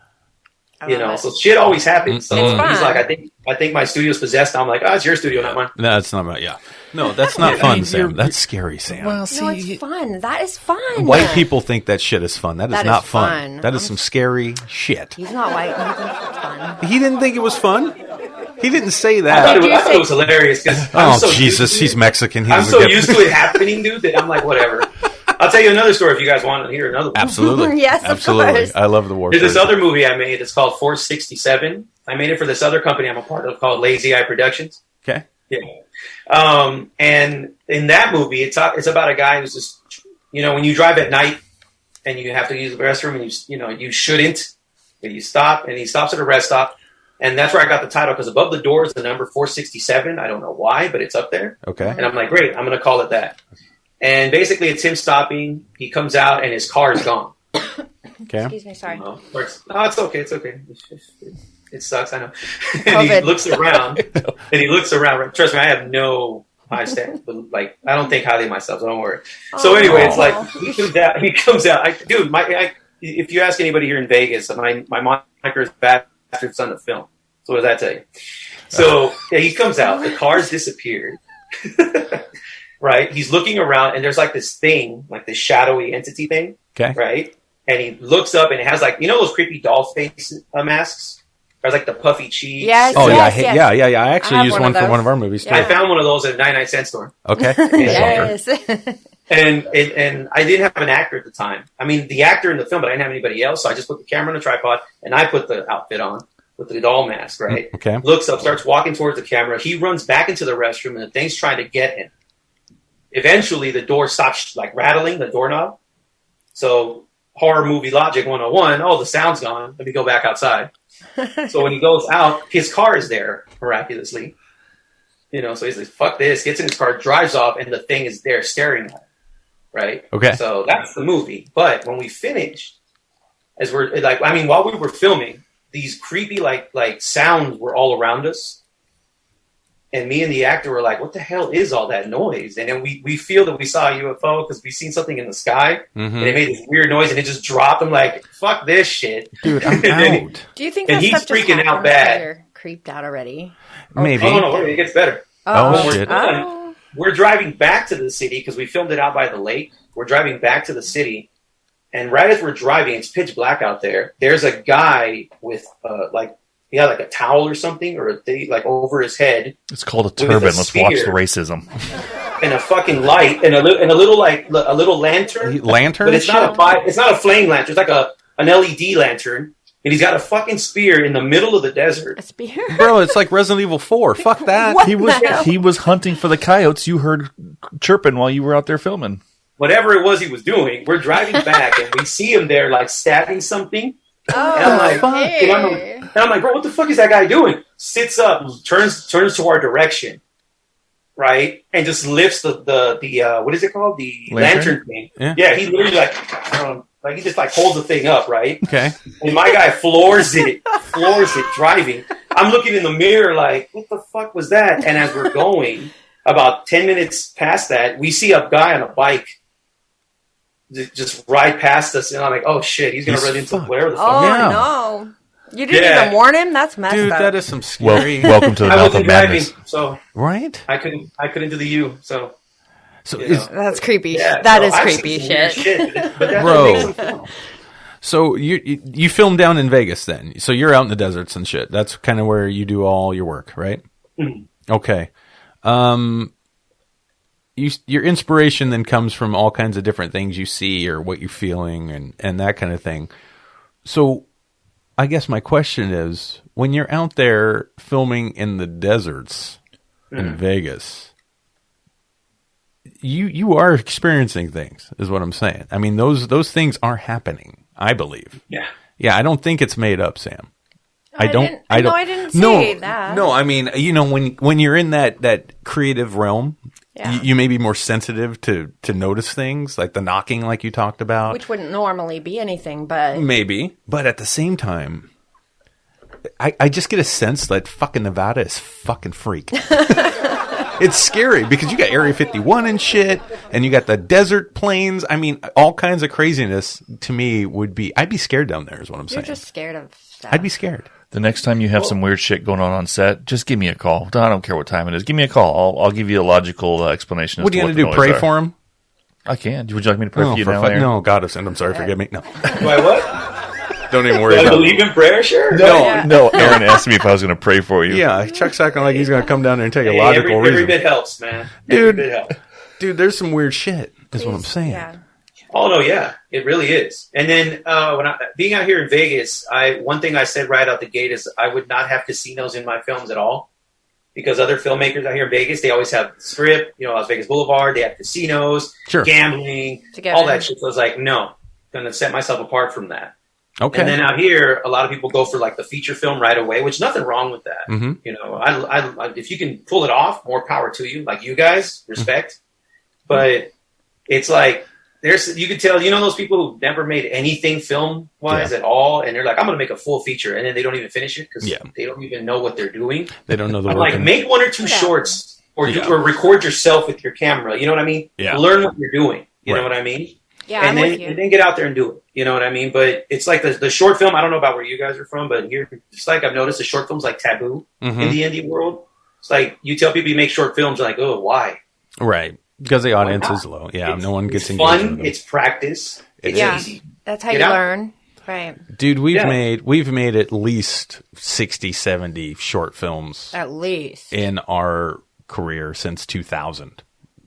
I love it. So shit always happens. So It's he's fun. like, I think my studio's possessed. I'm like, it's your studio, not mine. No, that's not about. Yeah. No, that's not fun, Sam. That's scary, Sam. Well, No, see, it's fun. That is fun. White people think that shit is fun. That is That not is fun. fun. That is some scary shit. He's not white. And he thinks it's fun. He didn't think it was fun. He didn't say I thought, that. Did you I thought say- it was hilarious because Oh Jesus, he's Mexican. He I'm doesn't so get. used to it happening, dude, that I'm like, whatever. I'll tell you another story if you guys want to hear another one. Absolutely. Yes, of Absolutely. course. I love the war. There's this stories. other movie I made. It's called 467. I made it for this other company I'm a part of called Lazy Eye Productions. Okay. Yeah. And in that movie, it's about a guy who's just, when you drive at night and you have to use the restroom and you shouldn't, but you stop and he stops at a rest stop And that's where I got the title, because above the door is the number 467. I don't know why, but it's up there. Okay. And I'm like, great, I'm going to call it that. And basically, it's him stopping. He comes out, and his car is gone. Okay. Excuse me, sorry. No, it's okay. It's okay. It sucks, I know. And he looks around, Trust me, I have no high standards, but like, I don't think highly of myself, so don't worry. So anyway, it's like, he comes out. If you ask anybody here in Vegas, my moniker is Bastard Son of Film. So what does that tell you? So yeah, he comes out. The car's disappeared. Right? He's looking around, and there's like this thing, like this shadowy entity thing. Okay. Right? And he looks up, and it has like, you know those creepy doll face masks? There's like the puffy cheeks. Yes. Oh, yes, yeah. yes. Yeah. I actually have used one one of for one those. of our movies, too. Yeah. I found one of those at a 99-cent store. Okay. Yes. And I didn't have an actor at the time. I mean, the actor in the film, but I didn't have anybody else. So I just put the camera on a tripod, and I put the outfit on with the doll mask, right? Okay. Looks up, starts walking towards the camera. He runs back into the restroom, and the thing's trying to get him. Eventually, the door stops like rattling, the doorknob. So horror movie logic 101, the sound's gone. Let me go back outside. So when he goes out, his car is there, miraculously. You know, so he's like, fuck this, gets in his car, drives off, and the thing is there staring at him. Right? Okay. So that's the movie. But when we finished, while we were filming, these creepy like sounds were all around us. And me and the actor were like, what the hell is all that noise? And then we feel that we saw a UFO because we seen something in the sky. Mm-hmm. And it made this weird noise, and it just dropped. I'm like, fuck this shit. Dude, I'm out. Do you think And that he's stuff just freaking out happens bad. when you're creeped out already? Maybe. Oh, no, it gets better. Oh, When we're shit. done, we're driving back to the city because we filmed it out by the lake. We're driving back to the city. And right as we're driving, it's pitch black out there. There's a guy with like a towel or something, or a thing like over his head. It's called a With a turban. Let's watch spear. the racism. And a fucking light, and a little lantern. Lantern? But it's not a flame lantern. It's like an LED lantern. And he's got a fucking spear in the middle of the desert. A spear? Bro, it's like Resident Evil 4. Fuck that. What? He was hunting for the coyotes you heard chirping while you were out there filming. Whatever it was he was doing, we're driving back, and we see him there like stabbing something. Oh, And I'm like, okay. and I'm like, bro, what the fuck is that guy doing? Sits up, turns to our direction, right, and just lifts the what is it called? The lantern thing. Yeah. He literally like he just like holds the thing up, right? Okay. And my guy floors it driving. I'm looking in the mirror like, what the fuck was that? And as we're going, about 10 minutes past that, we see a guy on a bike just ride past us, and I'm like, oh shit, he's gonna run into whatever the fuck. Oh, Yeah. no. You didn't even warn him? That's messed Dude, up. that is some scary... Welcome to the I mouth wasn't of driving, madness. so Right? I couldn't do the U. So So you is, know. That's creepy. Yeah, That so is I've creepy seen some weird shit. but that's Bro. what makes them film. so you film down in Vegas then. So you're out in the deserts and shit. That's kind of where you do all your work, right? Mhm. Okay. Your inspiration then comes from all kinds of different things you see or what you're feeling and that kind of thing. So I guess my question is, when you're out there filming in the deserts in Vegas, you are experiencing things, is what I'm saying. I mean, those things are happening, I believe. Yeah. Yeah, I don't think it's made up, Sam. I didn't say that. No, I mean, when you're in that creative realm, Yeah. you may be more sensitive to notice things like the knocking, like you talked about. Which wouldn't normally be anything, but Maybe, but at the same time, I just get a sense that fucking Nevada is fucking freak. It's scary because you got Area 51 and shit, and you got the desert plains. I mean, all kinds of craziness. To me, I'd be scared down there. Is what I'm you're saying. just scared of stuff. I'd be scared. The next time you have some weird shit going on set, just give me a call. I don't care what time it is. Give me a call. I'll give you a logical explanation. What are you going to to do? Pray for him? I can. Would you like me to pray for you now, Aaron? No, God, I'm sorry. Forgive me. No, Why what? don't even Do worry I about it. believe in prayer? Sure. No. Aaron asked me if I was going to pray for you. Yeah, Chuck's acting like he's going to come down there and take a Hey, logical every reason. bit helps, man. Dude. Every bit helps. Dude, there's some weird shit, is what I'm Please, saying. Yeah. Oh no, yeah, it really is. And then being out here in Vegas, one thing I said right out the gate is I would not have casinos in my films at all, because other filmmakers out here in Vegas, they always have Strip, Las Vegas Boulevard, they have casinos, Sure. gambling, Together. all that shit. So I was like, no, I'm going to set myself apart from that. Okay. And then out here, a lot of people go for like the feature film right away, which nothing wrong with that. Mm-hmm. You know, I if you can pull it off, more power to you. Like you guys, respect. But it's like you can tell, you know, those people who never made anything film wise at all, and they're like, I'm going to make a full feature, and then they don't even finish it because they don't even know what they're doing. They don't know the I'm work. like, make 1 or 2 shorts, or record yourself with your camera. You know what I mean? Yeah. Learn what you're doing. You know what I mean? Yeah, and I'm with you. then get out there and do it. You know what I mean? But it's like the short film. I don't know about where you guys are from, but here, it's like I've noticed the short film's like taboo in the indie world. It's like you tell people you make short films, they're like, oh, why? Right. Because the audience is low. Yeah, no one gets engaged. It's fun. with them. It's practice. It's easy. That's how you learn. Right. Dude, we've made at least 60, 70 short films At least. in our career since 2000.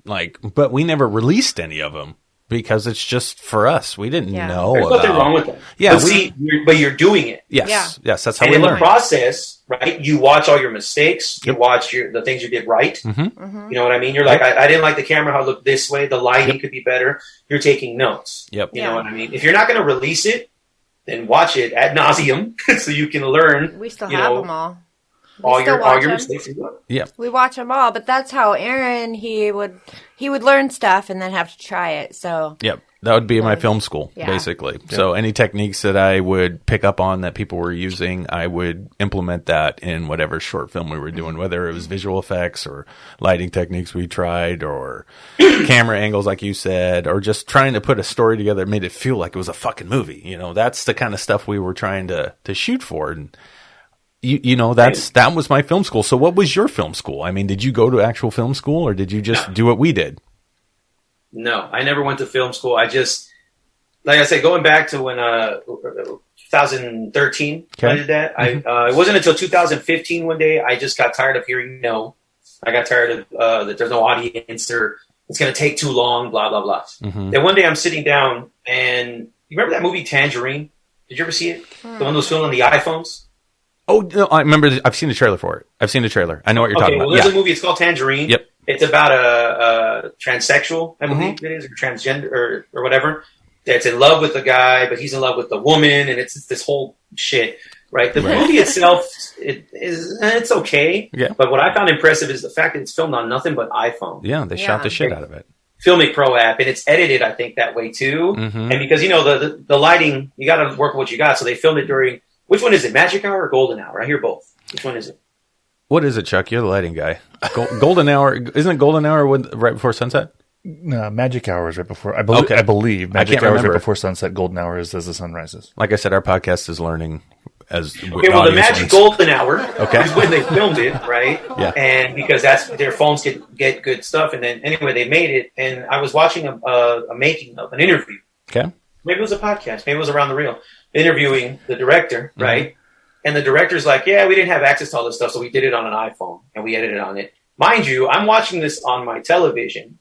Like, but we never released any of them because it's just for us. We didn't know There's nothing wrong with that. Yeah, but you're doing it. Yes, yes, that's how And we in learn. the process, right? You watch all your mistakes. You watch the things you did right. Mm-hmm. You know what I mean? You're like, I didn't like the camera how it looked this way. The lighting could be better. You're taking notes. Yep. You know what I mean? If you're not going to release it, then watch it ad nauseum so you can learn. We still have them all. All still your watch 'em. mistakes. Yeah. We watch them all, but that's how Aaron, he would learn stuff and then have to try it. So Yep. That would be my film school, Yeah. basically. So any techniques that I would pick up on that people were using, I would implement that in whatever short film we were doing, whether it was visual effects or lighting techniques we tried or camera angles, like you said, or just trying to put a story together that made it feel like it was a fucking movie. You know, that's the kind of stuff we were trying to shoot for. And you know, that was my film school. So what was your film school? I mean, did you go to actual film school or did you just do what we did? No, I never went to film school. I just, like I said, going back to when 2013 when I did that. It wasn't until 2015 one day I just got tired of hearing no. I got tired of that there's no audience or it's going to take too long, blah, blah, blah. Then one day I'm sitting down and you remember that movie Tangerine? Did you ever see it? The one that was filmed on the iPhones? Oh, no, I remember. I've seen the trailer for it. I've seen the trailer. I know what you're talking Well, about. there's a movie. It's called Tangerine. Yep. It's about a transsexual, I believe it is, or transgender, or whatever, that's in love with the guy, but he's in love with the woman, and it's this whole shit, right? The movie itself, it's okay. Yeah. But what I found impressive is the fact that it's filmed on nothing but iPhone. Yeah, they shot the shit out of it. Filmic Pro app, and it's edited, I think, that way too. And because, you know, the lighting, you got to work with what you got, so they filmed it during, which one is it, Magic Hour or Golden Hour? I hear both. Which one is it? What is it, Chuck? You're the lighting guy. Golden Hour, isn't it Golden Hour right before sunset? No, Magic Hour is right before. I believe Magic Hour is right before sunset. Golden Hour is as the sun rises. Like I said, our podcast is learning as okay. Well, the Magic Golden Hour is when they filmed it, right? Yeah. And because that's their phones get good stuff, and then anyway they made it, and I was watching a making of an interview. Okay. Maybe it was a podcast. Maybe it was Around the Reel, interviewing the director, right? And the director's like, yeah, we didn't have access to all this stuff, so we did it on an iPhone, and we edited on it. Mind you, I'm watching this on my television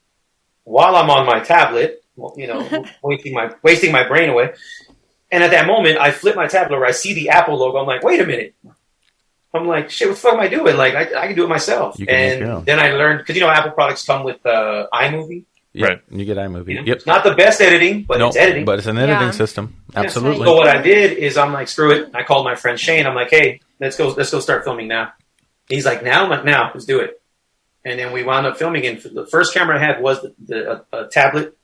while I'm on my tablet, you know, wasting my brain away. And at that moment, I flip my tablet over. I see the Apple logo. I'm like, wait a minute. I'm like, shit, what the fuck am I doing? Like, I can do it myself. And then I learned, because, you know, Apple products come with iMovie. Yep. Right. You get iMovie. You know? Yep. It's not the best editing, but it's editing. But it's an editing system. Absolutely. So what I did is I'm like, screw it. I called my friend Shane. I'm like, hey, let's go start filming now. He's like, now? I'm like, now, let's do it. And then we wound up filming. And the first camera I had was a tablet.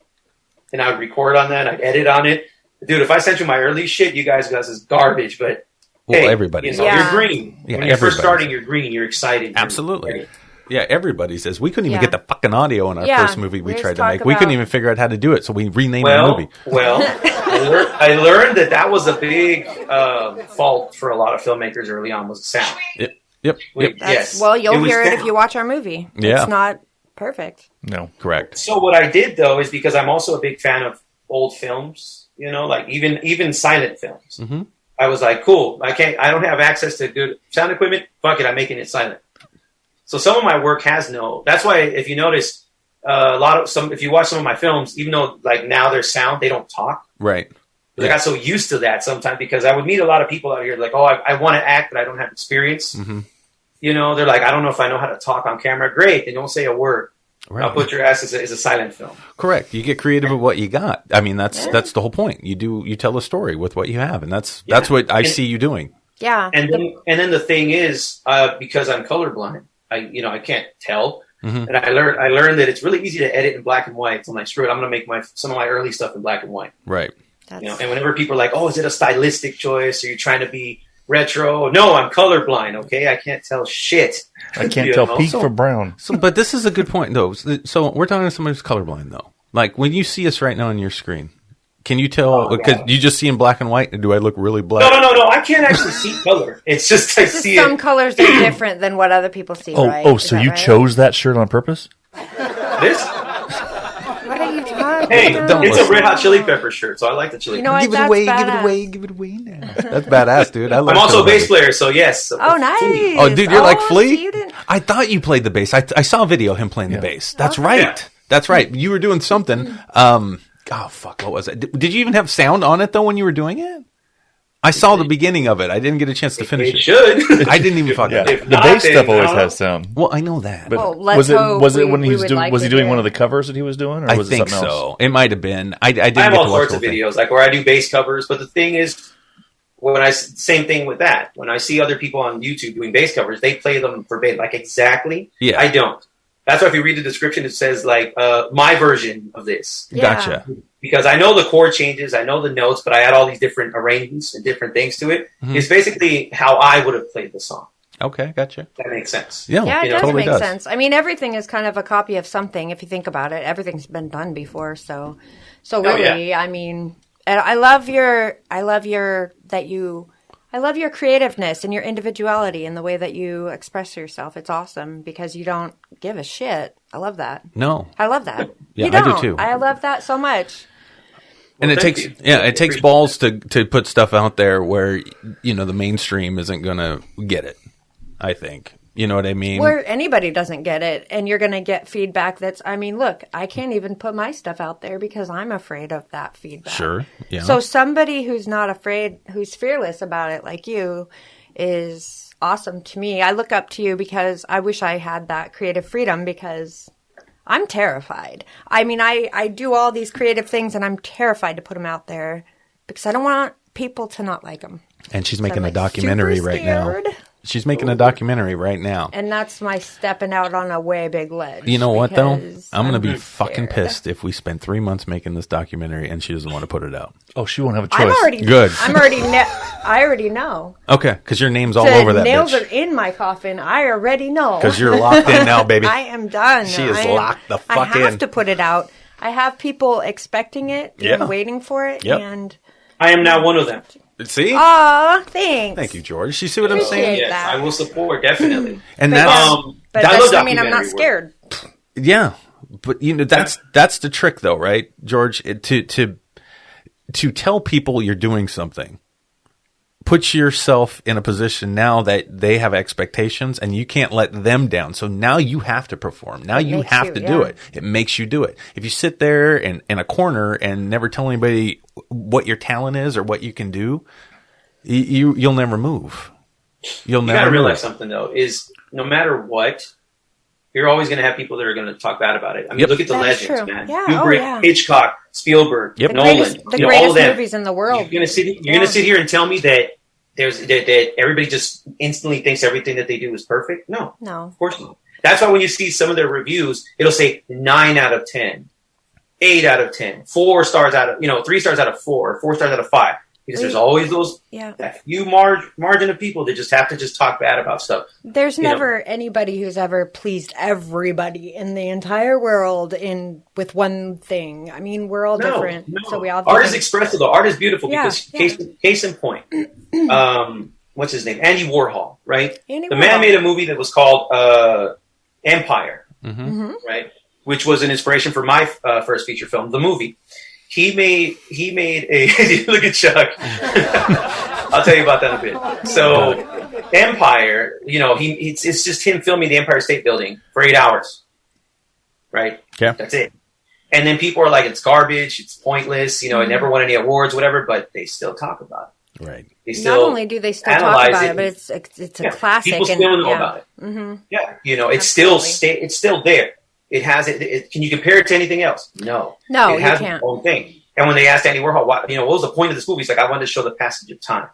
And I would record on that. I'd edit on it. Dude, if I sent you my early shit, you guys is garbage. But well, hey, everybody's. You know, you're green. Yeah, when you're first starting, you're green. You're excited. Absolutely. Yeah, everybody says. We couldn't even get the fucking audio on our first movie we tried to make. We couldn't even figure out how to do it, so we renamed the movie. Well, I learned that was a big fault for a lot of filmmakers early on, was the sound. Yep. Yes. Well, you'll hear it if you watch our movie. Yeah. It's not perfect. No. Correct. So what I did, though, is because I'm also a big fan of old films, you know, like even silent films. I was like, cool, I don't have access to good sound equipment. Fuck it, I'm making it silent. So some of my work has that's why if you notice if you watch some of my films, even though like now there's sound, they don't talk. Right. I got so used to that sometimes because I would meet a lot of people out here like, oh, I want to act, but I don't have experience. You know, they're like, I don't know if I know how to talk on camera. Great. They don't say a word. Right. I'll put your ass as a silent film. Correct. You get creative with what you got. I mean, that's the whole point. You tell a story with what you have, and that's what I see you doing. Yeah. And then the thing is, because I'm colorblind, I can't tell. And I learned that it's really easy to edit in black and white. So I'm like, screw it, I'm gonna make some of my early stuff in black and white. Right. And whenever people are like, oh, is it a stylistic choice? Are you trying to be retro? No, I'm colorblind. Okay, I can't tell shit. I can't tell pink from brown. But this is a good point, though. So we're talking to somebody who's colorblind, though. Like when you see us right now on your screen, can you tell? Because you just see in black and white. Do I look really black? No. I can't actually see color. It's just I see some it. colors are different than what other people see. Right? So you chose that shirt on purpose? This. What are you talking Hey, about? it's a Red Hot Chili Pepper shirt, so I like the chili. You know what? Give it That's away, badass. give it away now. That's badass, dude. I love I'm also a colorblind. bass player, so yes. Oh, nice. Oh, dude, you're like so Flea? you didn't- I thought you played the bass. I saw a video of him playing the bass. That's right. Yeah. That's right. You were doing something. Oh, fuck. What was it? Did you even have sound on it, though, when you were doing it? I saw the beginning of it. I didn't get a chance to finish It it. should. I didn't even fucking. Yeah, If the not, bass then stuff I always don't know. has sound. Well, I know that. But Well, let's was it hope was it we- when he we was would doing like was he to doing do one it. of the covers that he was doing, or I was it think something else? so. It might have been. I didn't I get have to all watch sorts the of whole thing. videos, like where I do bass covers. But the thing is, same thing with that. When I see other people on YouTube doing bass covers, they play them verbatim, like exactly. Yeah. I don't. That's why if you read the description, it says like my version of this. Yeah. Gotcha. Because I know the chord changes, I know the notes, but I add all these different arrangements and different things to it. Mhm. It's basically how I would have played the song. Okay, gotcha. That makes sense. Yeah, Yeah, it You know, does totally make does. sense. I mean, everything is kind of a copy of something if you think about it. Everything's been done before, so really, I mean, and I love your creativeness and your individuality and the way that you express yourself. It's awesome because you don't give a shit. I love that. No. I love that. Yeah, you I do don't. too. I love that so much. And it thank takes you. it takes balls to put stuff out there where the mainstream isn't gonna get it. I think you know what I mean. Where anybody doesn't get it, and you're going to get feedback that's, I mean, look, I can't even put my stuff out there because I'm afraid of that feedback. Sure, yeah. So somebody who's not afraid, who's fearless about it like you is awesome to me. I look up to you because I wish I had that creative freedom because I'm terrified. I mean, I do all these creative things and I'm terrified to put them out there because I don't want people to not like them. And she's So making I'm, a like, documentary super right now. scared. She's making a documentary right now. And that's my stepping out on a way big ledge. You know what though? because I'm gonna be fucking scared. pissed if we spend 3 months making this documentary and she doesn't want to put it out. Oh, she won't have a choice. I'm already Good. I already know. Okay, because your name's all The over that nails bitch. are in my coffin. I already know. Because you're locked in now, baby. I am done. She is I am- locked the I fuck have in. to put it out. I have people expecting it Yeah. and waiting for it. Yep. And I am now one of them. See? aw, thanks. Thank you, George. You see what I'm Appreciate saying? Yes, that. I will support definitely. And But that's yeah. But I that love doesn't mean I'm not documentary work. scared. yeah. But that's the trick though, right, George? To tell people you're doing something. Put yourself in a position now that they have expectations and you can't let them down. So now you have to perform. Now you makes have you, to do yeah. it. It makes you do it. If you sit there in a corner and never tell anybody what your talent is or what you can do, you'll never move. You'll You never gotta move. realize something though, is no matter what, you're always gonna have people that are gonna talk bad about it. I mean, Yep. look at the That's legends, true. man. Yeah, Kubrick, yeah. Hitchcock, Spielberg, Yep. The Nolan, greatest, the all greatest of them. movies in the world. You're gonna sit here and tell me that that everybody just instantly thinks everything that they do is perfect? No, No. of course not. That's why when you see some of their reviews, it'll say 9 out of 10, 8 out of 10, 4 stars out of 3 stars out of 4, 4 stars out of 5. Because there's always that few margin of people that just have to just talk bad about stuff. There's You know. never anybody who's ever pleased everybody in the entire world with one thing. I mean, we're all different, so we all art is different- expressive though. Art is beautiful Yeah, because yeah. case in point, what's his name? Andy Warhol, right? Andy The man Warhol. made a movie that was called Empire, Mm-hmm. right? Which was an inspiration for my first feature film, the movie. He made a look at Chuck. I'll tell you about that in a bit. So Empire, it's just him filming the Empire State Building for 8 hours, right? Yeah. That's it. And then people are like, it's garbage, it's pointless, it never won any awards, whatever, but they still talk about it. Right. They still Not only do they still talk analyze about it, it, but it's a yeah, classic. people and still know yeah. about it. Mm-hmm. Yeah, it's still Absolutely. it's still there. It has it. Can you compare it to anything else? No. No, it has you can't. its own thing. And when they asked Andy Warhol, what was the point of this movie? He's like, I wanted to show the passage of time.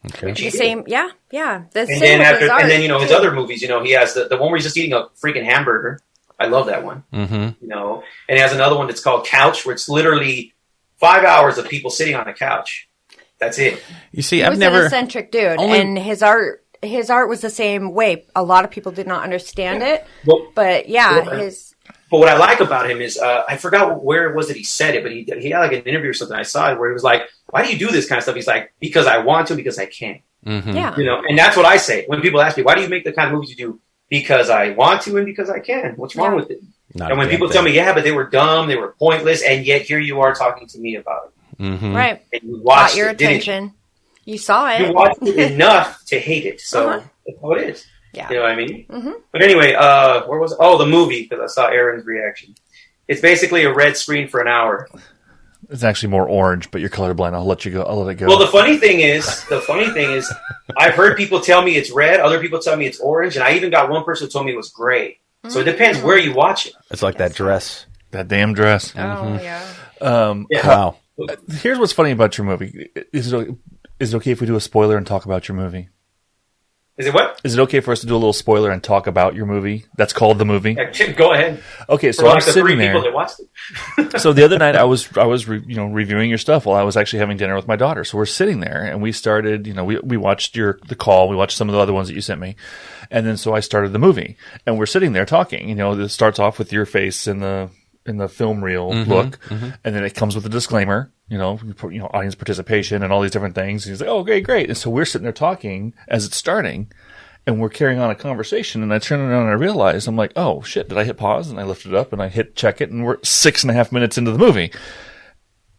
Okay. The same, yeah. The same Then with his art, his other movies, he has the one where he's just eating a freaking hamburger. I love that one. Mm-hmm. And he has another one that's called Couch, where it's literally 5 hours of people sitting on a couch. That's it. You see, he I've was never an eccentric dude, and his art was the same way. A lot of people did not understand it, but But what I like about him is, I forgot where it was that he said it, but he had like an interview or something I saw it where he was like, why do you do this kind of stuff? He's like, because I want to, because I can. Mm-hmm. Yeah. And that's what I say. When people ask me, why do you make the kind of movies you do? Because I want to and because I can. What's wrong with it? And when people tell me, yeah, but they were dumb, they were pointless, and yet here you are talking to me about it. Mm-hmm. Right. And you watched Got your attention. You saw it. You watched it enough to hate it. So that's how it is. Yeah. You know what I mean? Mm-hmm. But anyway, where was it? Oh, the movie, because I saw Aaron's reaction. It's basically a red screen for an hour. It's actually more orange, but you're colorblind. I'll let you go. I'll let it go. Well, the funny thing is, I've heard people tell me it's red. Other people tell me it's orange. And I even got one person who told me it was gray. So it depends where you watch it. It's like that dress. That damn dress. Oh, yeah. Wow. Here's what's funny about your movie. Is it okay if we do a spoiler and talk about your movie? Is it what? Is it okay for us to do a little spoiler and talk about your movie? That's called the movie. Yeah, go ahead. Okay, so For I'm like the sitting three there. people that watched it. So the other night I was reviewing your stuff while I was actually having dinner with my daughter. So we're sitting there and we started, we watched the call, we watched some of the other ones that you sent me. And then so I started the movie and we're sitting there talking, it starts off with your face in the film reel look. Mm-hmm. And then it comes with a disclaimer, audience participation and all these different things. And he's like, oh, great. And so we're sitting there talking as it's starting. And we're carrying on a conversation, and I turn around and I realize, I'm like, oh, shit, did I hit pause? And I lifted it up, and I hit check it, and we're 6.5 minutes into the movie.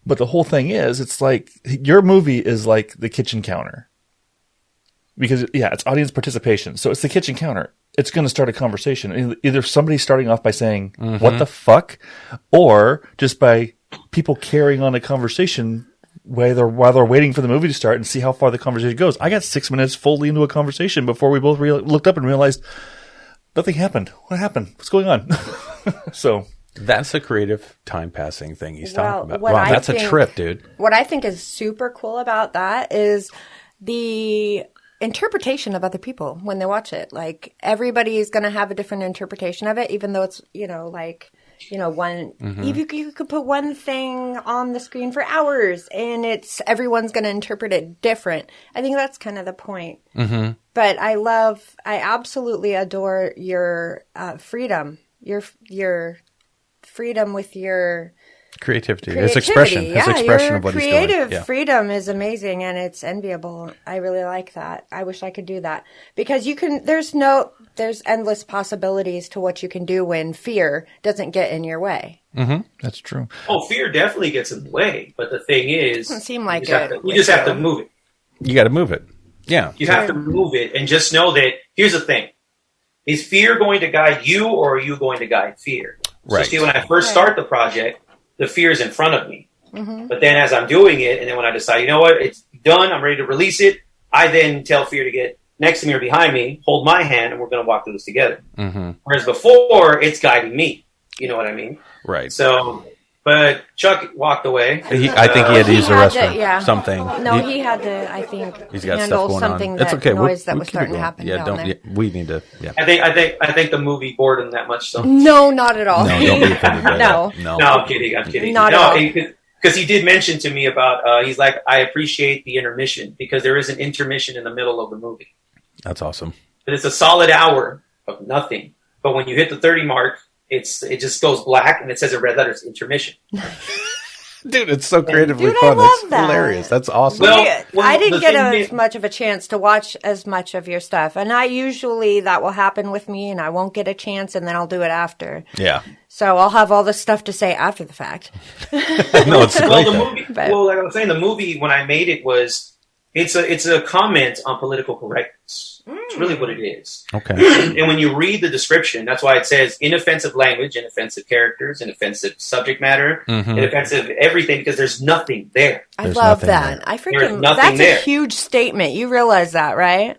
But the whole thing is, it's like, your movie is like the kitchen counter. Because, it's audience participation. So it's the kitchen counter. It's going to start a conversation. Either somebody starting off by saying, what the fuck? Or just by people carrying on a conversation while they're waiting for the movie to start and see how far the conversation goes. I got 6 minutes fully into a conversation before we both looked up and realized nothing happened. What happened? What's going on? So that's a creative time passing thing he's talking about. Wow, that's a trip, dude. What I think is super cool about that is the interpretation of other people when they watch it. Like, everybody is going to have a different interpretation of it, even though it's, one, you could put one thing on the screen for hours and everyone's going to interpret it different. I think that's kind of the point. Mm-hmm. But I absolutely adore your freedom, your freedom with your creativity. His expression of what he's doing. Creative freedom is amazing and it's enviable. I really like that. I wish I could do that because there's endless possibilities to what you can do when fear doesn't get in your way. Mm-hmm. That's true. Oh, fear definitely gets in the way, but the thing is, doesn't seem like you just have to move it. You got to move it. Yeah, you have to move it, and just know that. Here's the thing: is fear going to guide you, or are you going to guide fear? Right. So see, when I first start the project, the fear is in front of me. Mm-hmm. But then as I'm doing it, and then when I decide, you know what, it's done, I'm ready to release it, I then tell fear to get next to me or behind me, hold my hand, and we're going to walk through this together. Mm-hmm. Whereas before, it's guiding me. You know what I mean? Right. So, but Chuck walked away. I think he had to use the restroom. Something. No, he had to, I think, he's got handle stuff going something on. that It's okay. noise that was starting to happen down there. We need to, I think the movie bored him that much. So. No, not at all. No, don't be offended by No. that. No, I'm kidding. Not at all. Because he did mention to me about, he's like, I appreciate the intermission because there is an intermission in the middle of the movie. That's awesome. But it's a solid hour of nothing. But when you hit the 30 mark, it just goes black and it says in red letters, intermission. Dude, it's so creatively Dude, fun. I love It's that. hilarious. That's awesome. Well, I didn't get as much of a chance to watch as much of your stuff. And that will happen with me and I won't get a chance and then I'll do it after. Yeah. So I'll have all this stuff to say after the fact. No, it's great. Like I was saying, the movie, when I made it, it's a comment on political correctness. It's really what it is. Okay. And when you read the description, that's why it says inoffensive language, inoffensive characters, inoffensive subject matter, inoffensive everything, because there's nothing there. I love that. I freaking, that's a huge statement. You realize that, right?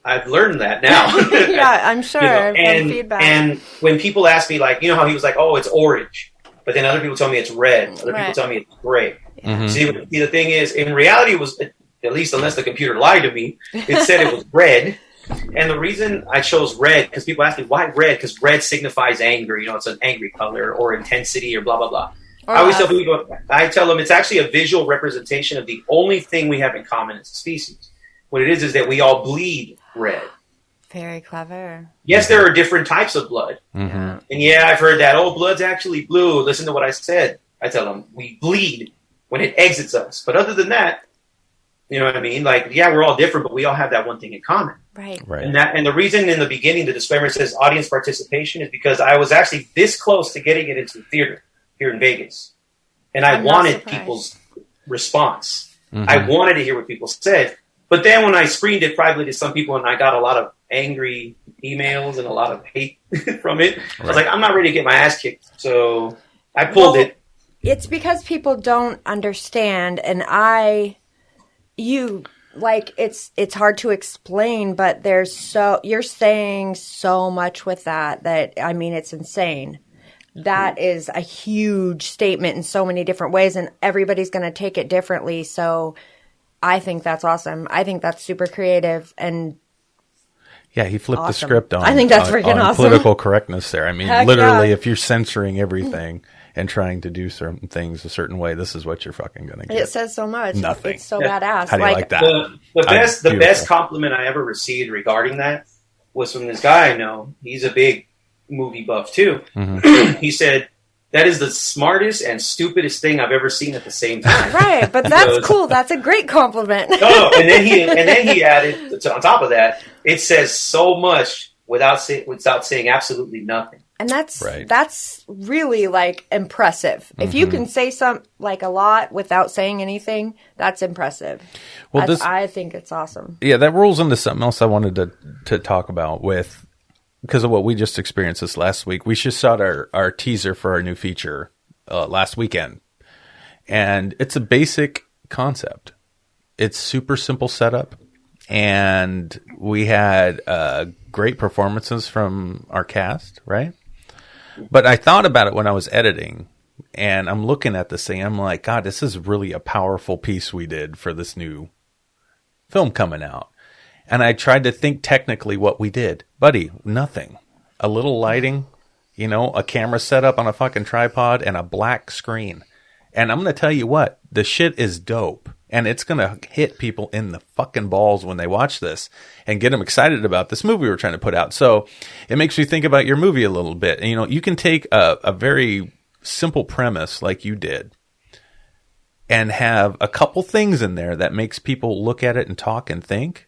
I've learned that now. Yeah, I'm sure. From feedback. And when people ask me, like, you know how he was like, oh, it's orange, but then other people tell me it's red. Other people tell me it's gray. Mhm. See, the thing is, in reality, it was, at least unless the computer lied to me, it said it was red. And the reason I chose red, because people ask me, why red? Because red signifies anger. You know, it's an angry color or intensity or blah, blah, blah. I always tell people, I tell them it's actually a visual representation of the only thing we have in common as a species. What it is that we all bleed red. Very clever. Yes, there are different types of blood. Mhm. And yeah, I've heard that, oh, blood's actually blue. Listen to what I said. I tell them, we bleed when it exits us. But other than that, you know what I mean? Like, yeah, we're all different, but we all have that one thing in common. Right. And the reason in the beginning the disclaimer says audience participation is because I was actually this close to getting it into the theater here in Vegas. And I wanted people's response. Mhm. I wanted to hear what people said. But then when I screened it privately to some people and I got a lot of angry emails and a lot of hate from it, I was like, I'm not ready to get my ass kicked. So I pulled it. It's because people don't understand, and it's hard to explain, but you're saying so much with that I mean, it's insane. That is a huge statement in so many different ways, and everybody's going to take it differently. So I think that's awesome. I think that's super creative and Yeah, he flipped the awesome. script on. I think that's freaking on awesome. Political correctness there. I mean, Heck literally, yeah. if you're censoring everything and trying to do certain things a certain way, this is what you're fucking going to get. it says so much. Nothing. It's so badass. How do you like that? The Beautiful. best compliment I ever received regarding that was from this guy I know. He's a big movie buff too. Mhm. He said, that is the smartest and stupidest thing I've ever seen at the same time. Right, but that's cool. That's a great compliment. No, and then he added on top of that, it says so much without saying absolutely nothing. And that's Right. that's really like impressive. If you can say a lot without saying anything, that's impressive. Well, I think it's awesome. Yeah, that rolls into something else I wanted to talk about because of what we just experienced this last week. We just shot our teaser for our new feature last weekend. And it's a basic concept. It's super simple setup. And we had great performances from our cast, right? But I thought about it when I was editing. And I'm looking at this thing. I'm like, God, this is really a powerful piece we did for this new film coming out. And I tried to think technically what we did. Buddy, nothing. A little lighting, a camera set up on a fucking tripod and a black screen. And I'm going to tell you what, the shit is dope. And it's going to hit people in the fucking balls when they watch this and get them excited about this movie we're trying to put out. So it makes me think about your movie a little bit. And, you can take a very simple premise like you did and have a couple things in there that makes people look at it and talk and think.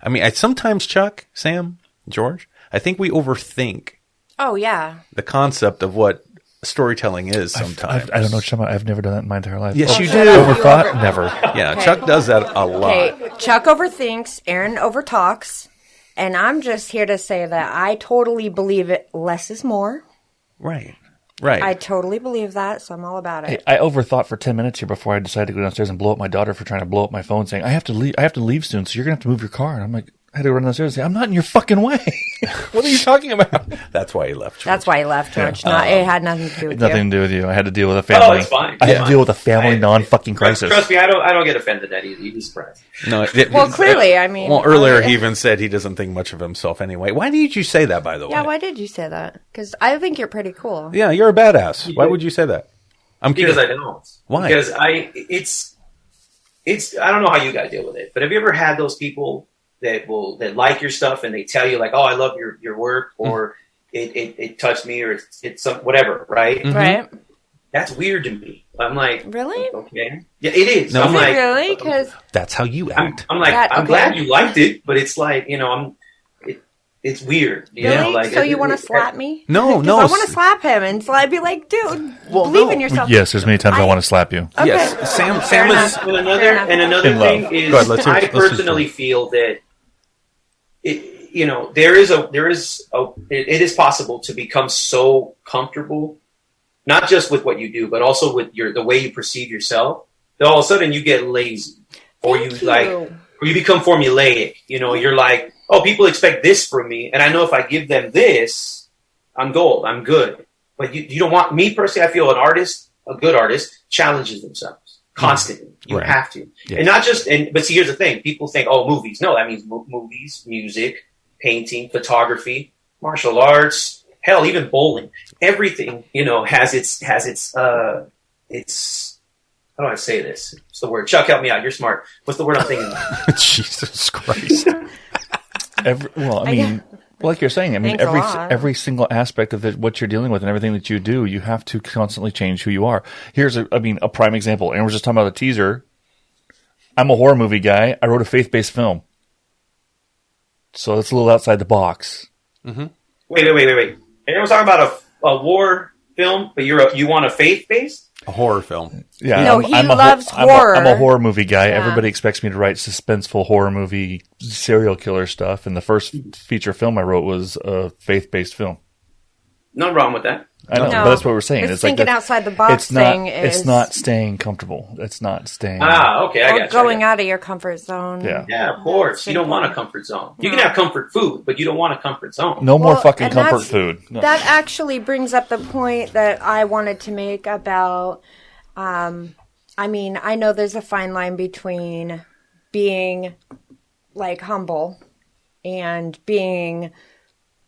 I mean, sometimes, Chuck, Sam, George, I think we overthink Oh yeah. the concept of what storytelling is sometimes. I don't know, Chema. I've never done that in my entire life. Yes, you Okay. do. Overthought? Never. Yeah, Okay. Chuck does that a lot. Okay, Chuck overthinks, Aaron overtalks, and I'm just here to say that I totally believe it. Less is more. Right. I totally believe that, so I'm all about Hey, it. I overthought for 10 minutes here before I decided to go downstairs and blow up my daughter for trying to blow up my phone, saying, I have to leave soon, so you're going to have to move your car. And I'm like, I had to run downstairs and say, I'm not in your fucking way. What are you talking about? That's why he left. George. That's why he left, George. It had nothing to do with Nothing you. to do with you. I had to deal with a family. it's fine. I had It's to deal with a family fine. non-fucking crisis. Trust me, I don't get offended that easy. You'd be surprised. No, Well, clearly, I mean. Well, earlier he even said he doesn't think much of himself anyway. Why did you say that, by the way? Yeah, why did you say that? Because I think you're pretty cool. Yeah, you're a badass. Why would you say that? I'm Because curious. I don't. Why? Because it's I don't know how you guys deal with it, but have you ever had those people that like your stuff and they tell you like, oh, I love your work, or it touched me, or it's some whatever, right? Mhm. Right? That's weird to me. I'm like, Really? okay, yeah, it is. No. I'm Is it like, really? Because That's how you act. I'm like, That- I'm okay. glad you liked it, but it's like, it's weird. You know, really? like, So you want to slap me? No, 'Cause no. I want to slap him, and so I'd be like, dude, Well, believe no. in yourself. Yes, there's many times I want to slap you. Okay. Yes, Sam Fair is. enough. And Fair another enough. In love. thing is, Go ahead, let's hear- I let's hear personally feel that it is possible to become so comfortable, not just with what you do, but also with the way you perceive yourself, that all of a sudden you get lazy, or Thank you become formulaic. You're like, oh, people expect this from me, and I know if I give them this, I'm gold, I'm good. But you don't want me personally. I feel a good artist, challenges themselves constantly. You Right. have to, Yeah. and not just. But see, here's the thing: people think, oh, movies. No, that means movies, music, painting, photography, martial arts, hell, even bowling. Everything, has its. How do I say this? What's the word? Chuck, help me out. You're smart. What's the word I'm thinking of? Jesus Christ. Like you're saying, Thanks a lot. every single aspect of what you're dealing with and everything that you do, you have to constantly change who you are. Here's a prime example. And we're just talking about a teaser. I'm a horror movie guy. I wrote a faith-based film. So it's a little outside the box. Wait. Everyone's talking about a war film, but you want a faith-based? A horror film. Yeah, No, he loves horror. I'm a horror movie guy. Yeah. Everybody expects me to write suspenseful horror movie serial killer stuff. And the first feature film I wrote was a faith-based film. Nothing wrong with that. I know, No. but that's what we're saying. It's like thinking that- outside the box it's not, thing It's is- not staying comfortable. It's not staying. Okay, I Or got going out of your comfort zone. Yeah. Yeah, of course. You don't want a comfort zone. You can have comfort food, but you don't want a comfort zone. No more Well, fucking and comfort that's- food. No. That actually brings up the point that I wanted to make about, I know there's a fine line between being like humble and being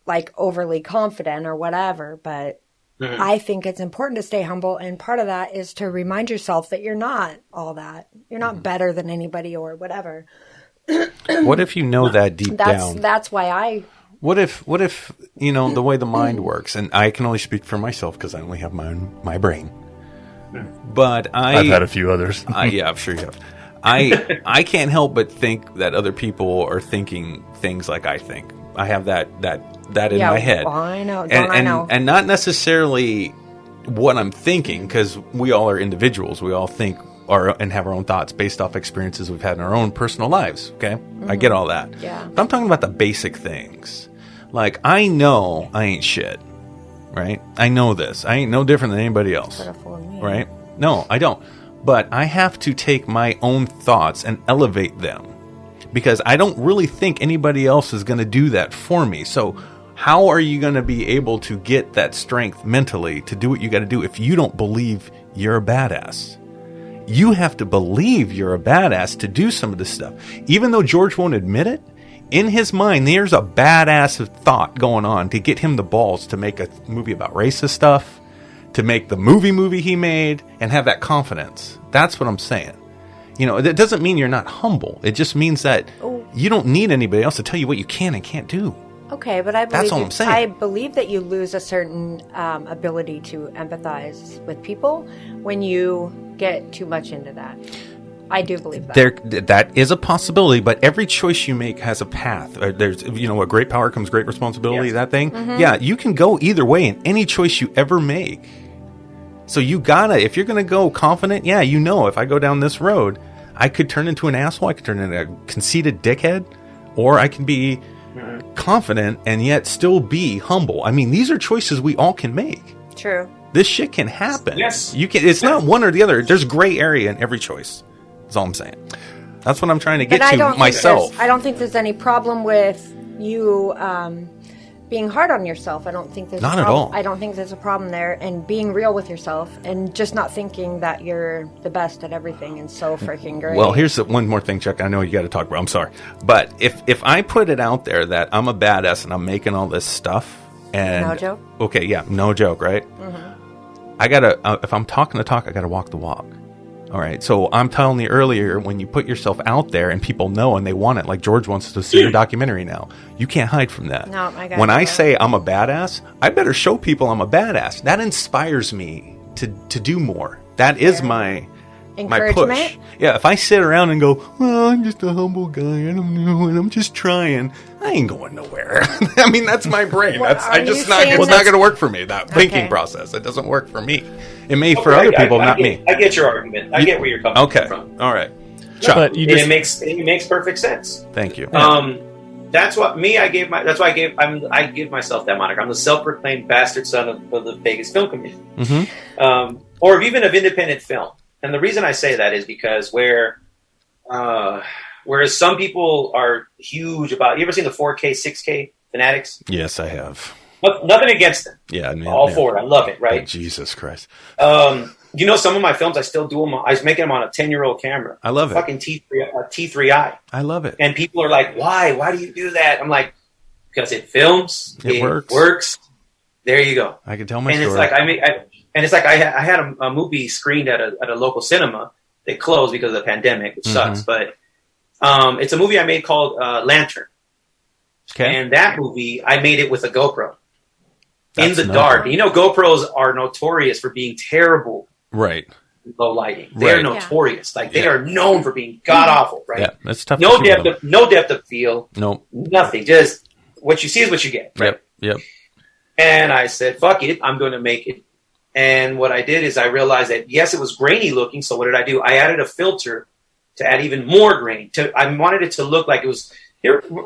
like overly confident or whatever, but I think it's important to stay humble, and part of that is to remind yourself that you're not all that. You're not better than anybody or whatever. What if you know that deep down? That's why I What if the way the mind works, and I can only speak for myself because I only have my brain. But I've had a few others. yeah, I'm sure you have. I can't help but think that other people are thinking things like I think. I have that in my head. Well, I know. I know? And not necessarily what I'm thinking, because we all are individuals. We all think and have our own thoughts based off experiences we've had in our own personal lives. Okay, I get all that. Yeah. But I'm talking about the basic things. Like, I know I ain't shit, right? I know this. I ain't no different than anybody else, Pitiful me. right? No, I don't. But I have to take my own thoughts and elevate them, because I don't really think anybody else is going to do that for me. So how are you going to be able to get that strength mentally to do what you got to do if you don't believe you're a badass? You have to believe you're a badass to do some of this stuff. Even though George won't admit it, in his mind, there's a badass thought going on to get him the balls to make a movie about racist stuff, to make the movie he made, and have that confidence. That's what I'm saying. That doesn't mean you're not humble. It just means that you don't need anybody else to tell you what you can and can't do. Okay, but I believe That's all I'm saying. I believe that you lose a certain ability to empathize with people when you get too much into that. I do believe that. That is a possibility, but every choice you make has a path. There's, a great power comes great responsibility, Yes. that thing. Yeah, you can go either way in any choice you ever make. So you gotta, if you're gonna go confident, if I go down this road, I could turn into an asshole, I could turn into a conceited dickhead, or I can be confident and yet still be humble. I mean, these are choices we all can make. True. This shit can happen. Yes. You can. It's not one or the other. There's gray area in every choice. That's all I'm saying. That's what I'm trying to get But to myself. I don't think there's any problem with you being hard on yourself. I don't think there's Not a at problem. all. I don't think there's a problem there, and being real with yourself and just not thinking that you're the best at everything and so freaking great. Well, here's one more thing, Chuck. I know you got to talk about. I'm sorry, but if I put it out there that I'm a badass and I'm making all this stuff, and No joke? Okay, yeah, no joke, right? Mm-hmm. I gotta. If I'm talking the talk, I gotta walk the walk. All right. So I'm telling you earlier, when you put yourself out there and people know and they want it, like George wants to see your documentary now, you can't hide from that. No, I got when you. I say I'm a badass, I better show people I'm a badass. That inspires me to do more. That is my push. Encouragement? Yeah. If I sit around and go, well, I'm just a humble guy, I don't know, and I'm just trying, I ain't going nowhere. I mean, that's my brain. Well, That's are you it's saying not that's- going to work for me. That thinking Okay. process, it doesn't work for me. It may for Okay, other people, I not get, me. I get your argument. I get where you're coming Okay. from. All right. But you And just it makes perfect sense. Thank you. That's what that's why I give myself that moniker. I'm the self-proclaimed bastard son of the Vegas film community, or even of independent film. And the reason I say that is because where Whereas some people are huge about. You ever seen the 4K, 6K fanatics? Yes, I have. Nothing against them. Yeah, I mean, all for it. I love it. Right? Oh, Jesus Christ. You know, some of my films, I still do them. I was making them on a 10-year-old camera. I love it. Fucking T3i. I love it. And people are like, "Why? Why do you do that?" I'm like, because it films. It works. There you go. I can tell my and story. It's like I had a movie screened at a local cinema. They closed because of the pandemic, which sucks. But it's a movie I made called Lantern. Okay. And that movie, I made it with a GoPro. That's in the dark. You know, GoPros are notorious for being terrible. Right. Low lighting. They're notorious. Like they are known for being god awful, right? Yeah, that's tough. No depth of field. Nope. Nothing. Just what you see is what you get. Right? Yep. And I said, fuck it, I'm going to make it. And what I did is I realized that, yes, it was grainy looking. So what did I do? I added a filter to add even more grain. I wanted it to look like it was.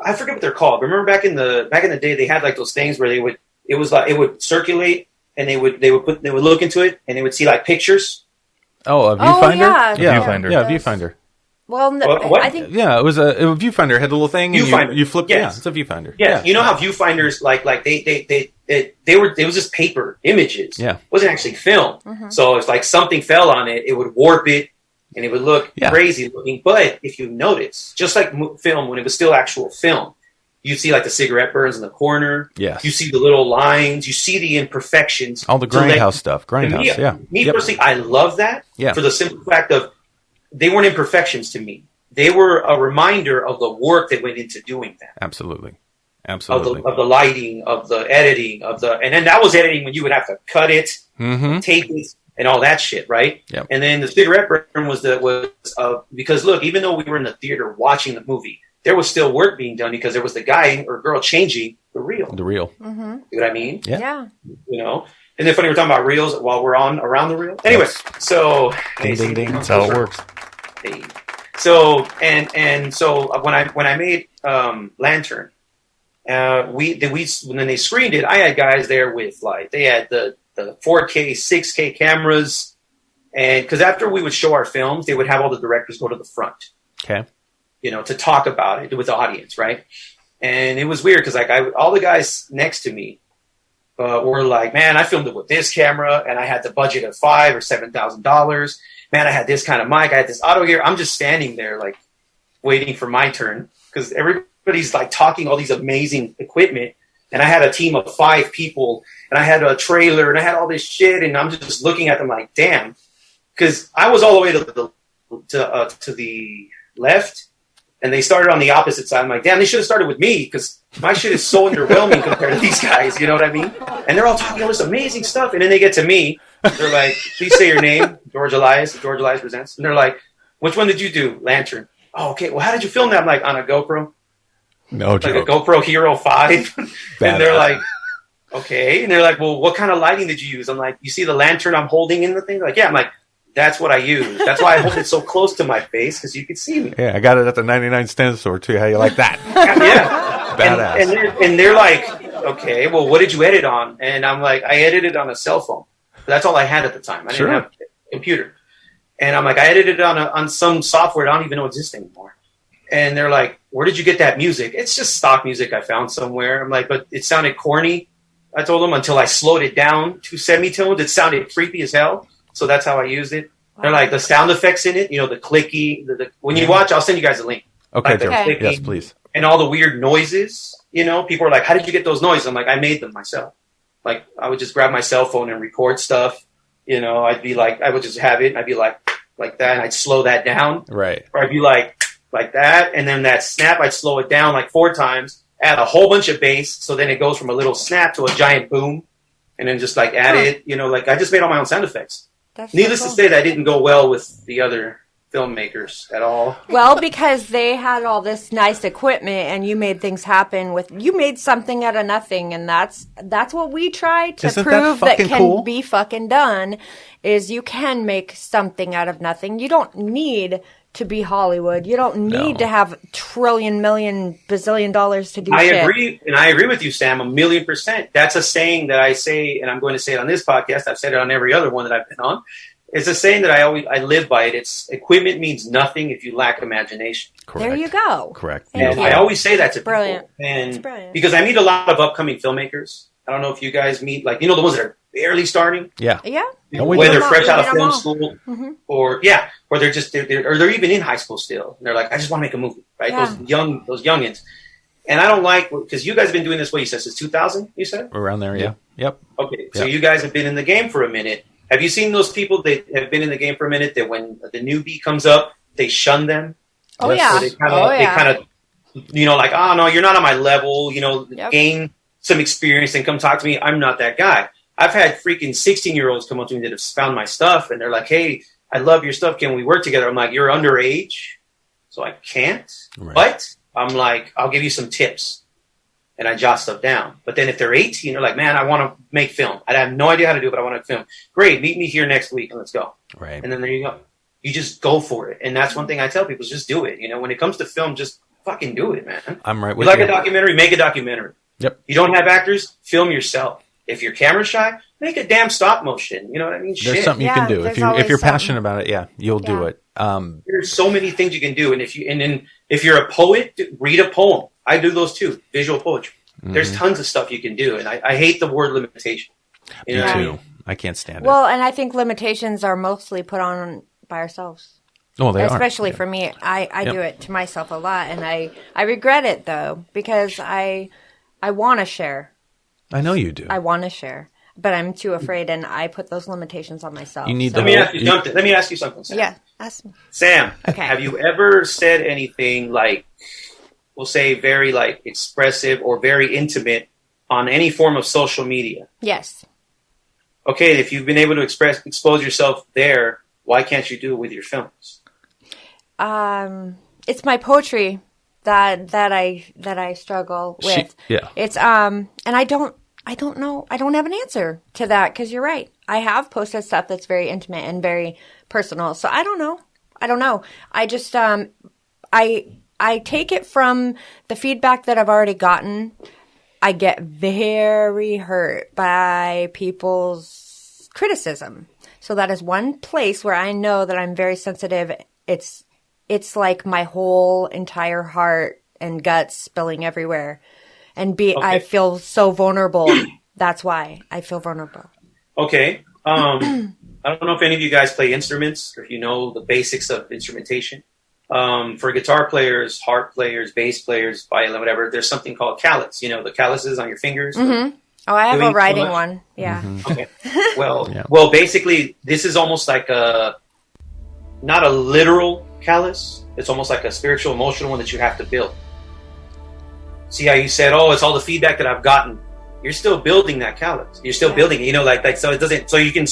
I forget what they're called. Remember back in the day, they had like those things where it would circulate and they would look into it and they would see like pictures. Oh, a viewfinder? Yeah, viewfinder. Yeah, viewfinder. Well, what? I think Yeah, it was a viewfinder. It had a little thing, and you flipped. Yes. Yeah, it's a viewfinder. Yeah, you know how viewfinders like it was just paper images. Yeah, it wasn't actually film. So it's like something fell on it, it would warp it, and it would look crazy looking. But if you notice, just like film, when it was still actual film, you see like the cigarette burns in the corner. Yes. You see the little lines. You see the imperfections. All the grindhouse stuff. Grindhouse, Me personally, I love that. Yeah. For the simple fact of they weren't imperfections to me. They were a reminder of the work that went into doing that. Absolutely. Of the lighting, of the editing, and then that was editing when you would have to cut it, tape it, and all that shit, right? Yep. And then the cigarette burn was because look, even though we were in the theater watching the movie, there was still work being done because there was the guy or girl changing the reel. The reel. You know what I mean? yeah. You know? And then funny, we're talking about reels while we're around the reel. Anyway, so Ding, ding, ding. That's how it works. Hey. So and so when I made Lantern, when they screened it, I had guys there with like they had the 4K, 6K cameras, and because after we would show our films, they would have all the directors go to the front. Okay. You know, to talk about it with the audience, right? And it was weird because like all the guys next to me were like, "Man, I filmed it with this camera, and I had the budget of $5,000 or $7,000. Man, I had this kind of mic, I had this auto gear." I'm just standing there like waiting for my turn because everybody's like talking all these amazing equipment, and I had a team of 5 people, and I had a trailer, and I had all this shit, and I'm just looking at them like, damn, because I was all the way to the left. And they started on the opposite side. I'm like, damn, they should have started with me because my shit is so underwhelming compared to these guys. You know what I mean? And they're all talking all this amazing stuff. And then they get to me. They're like, please say your name, George Elias. George Elias Presents. And they're like, which one did you do? Lantern. Oh, okay. Well, how did you film that? I'm like, on a GoPro. No joke. Like a GoPro Hero 5. And they're like, okay. And they're like, well, what kind of lighting did you use? I'm like, you see the lantern I'm holding in the thing? They're like, yeah. I'm like, that's what I use. That's why I hold it so close to my face because you can see me. Yeah, I got it at the 99 cent store too. How you like that? Yeah. Badass. And they're like, okay, well, what did you edit on? And I'm like, I edited on a cell phone. That's all I had at the time. I didn't have a computer. And I'm like, I edited it on some software I don't even know exists anymore. And they're like, where did you get that music? It's just stock music I found somewhere. I'm like, but it sounded corny. I told them until I slowed it down to semitones. It sounded creepy as hell. So that's how I used it. Wow. They're like the sound effects in it, you know, the clicky. When you watch, I'll send you guys a link. Okay, like George. Yes, please. And all the weird noises, you know, people are like, how did you get those noises? I'm like, I made them myself. Like, I would just grab my cell phone and record stuff. You know, I'd be like, I would just have it, and I'd be like that, and I'd slow that down. Right. Or I'd be like that, and then that snap, I'd slow it down like 4 times, add a whole bunch of bass, so then it goes from a little snap to a giant boom, and then just like add it, you know, like I just made all my own sound effects. That's Needless so cool. to say, that didn't go well with the other filmmakers at all. Well, because they had all this nice equipment and you made things happen you made something out of nothing, and that's what we try to Isn't prove that can cool? be fucking done is you can make something out of nothing. You don't need to be Hollywood. You don't need to have trillion, million, bazillion dollars to do shit. I agree with you, Sam, 1,000,000%. That's a saying that I say, and I'm going to say it on this podcast. I've said it on every other one that I've been on. It's a saying that I live by it. It's equipment means nothing if you lack imagination. Correct. There you go. Correct. Thank And you. I always say that to Brilliant. people. And It's brilliant. because I meet a lot of upcoming filmmakers. I don't know if you guys meet, like, the ones that are barely starting, Yeah. Yeah. we whether do. they're fresh out of We film meet 'em all. school Mhm. or they're just, or they're even in high school still. And they're like, I just want to make a movie, right? Yeah. Those youngins. And I don't like, because you guys have been doing this, what you said, since 2000, you said? Around there, yeah. Yep. Okay, so Yeah. you guys have been in the game for a minute. Have you seen those people that have been in the game for a minute that when the newbie comes up, they shun them? Oh, Yes. yeah. Or they kind Oh, of, yeah. like, oh, no, you're not on my level, Yep. gain some experience and come talk to me. I'm not that guy. I've had freaking 16-year-olds come up to me that have found my stuff, and they're like, hey, I love your stuff. Can we work together? I'm like, you're underage, so I can't. Right. But I'm like, I'll give you some tips. And I jot stuff down. But then if they're 18, they're like, man, I want to make film. I have no idea how to do it, but I want to film. Great, meet me here next week and let's go. Right. And then there you go. You just go for it. And that's one thing I tell people is just do it. When it comes to film, just fucking do it, man. I'm right You with like you. a documentary, make a documentary. Yep. You don't have actors, film yourself. If you're camera shy, make a damn stop motion. You know what I mean? There's Shit. something you can Yeah, do. there's If always you're something. passionate about it, you'll do Yeah. it. There's so many things you can do. And if you're a poet, read a poem. I do those too, visual poetry. There's tons of stuff you can do. And I hate the word limitation. You know Me what I too. mean? I can't stand Well, and I think limitations are mostly put on by ourselves. it. Oh, they Especially are. for me. I Yep. do it to myself a lot, and I regret it, though, because I want to share. I know you do. I want to share, but I'm too afraid, and I put those limitations on myself. You need so- the Let me ask you something, Sam. Yeah, ask me. Sam, Okay. have you ever said anything like, we'll say very like expressive or very intimate on any form of social media? Yes. Okay, if you've been able to expose yourself there, why can't you do it with your films? It's my poetry that I struggle with. yeah. It's and I don't know. I don't have an answer to that because you're right. I have posted stuff that's very intimate and very personal. So I don't know. I just I take it from the feedback that I've already gotten. I get very hurt by people's criticism. So that is one place where I know that I'm very sensitive. It's like my whole entire heart and guts spilling everywhere. And I feel so vulnerable. That's why I feel vulnerable. Okay. I don't know if any of you guys play instruments or if you know the basics of instrumentation. For guitar players, harp players, bass players, violin, whatever, there's something called callus. The calluses on your fingers. Mm-hmm. Oh, I have a Doing so writing much? one. Yeah. Okay. Well, Yeah. well, basically, this is almost like not a literal callus. It's almost like a spiritual, emotional one that you have to build. See how you said, "Oh, it's all the feedback that I've gotten." You're still building that callus. You're still building it. Like so it doesn't. So you can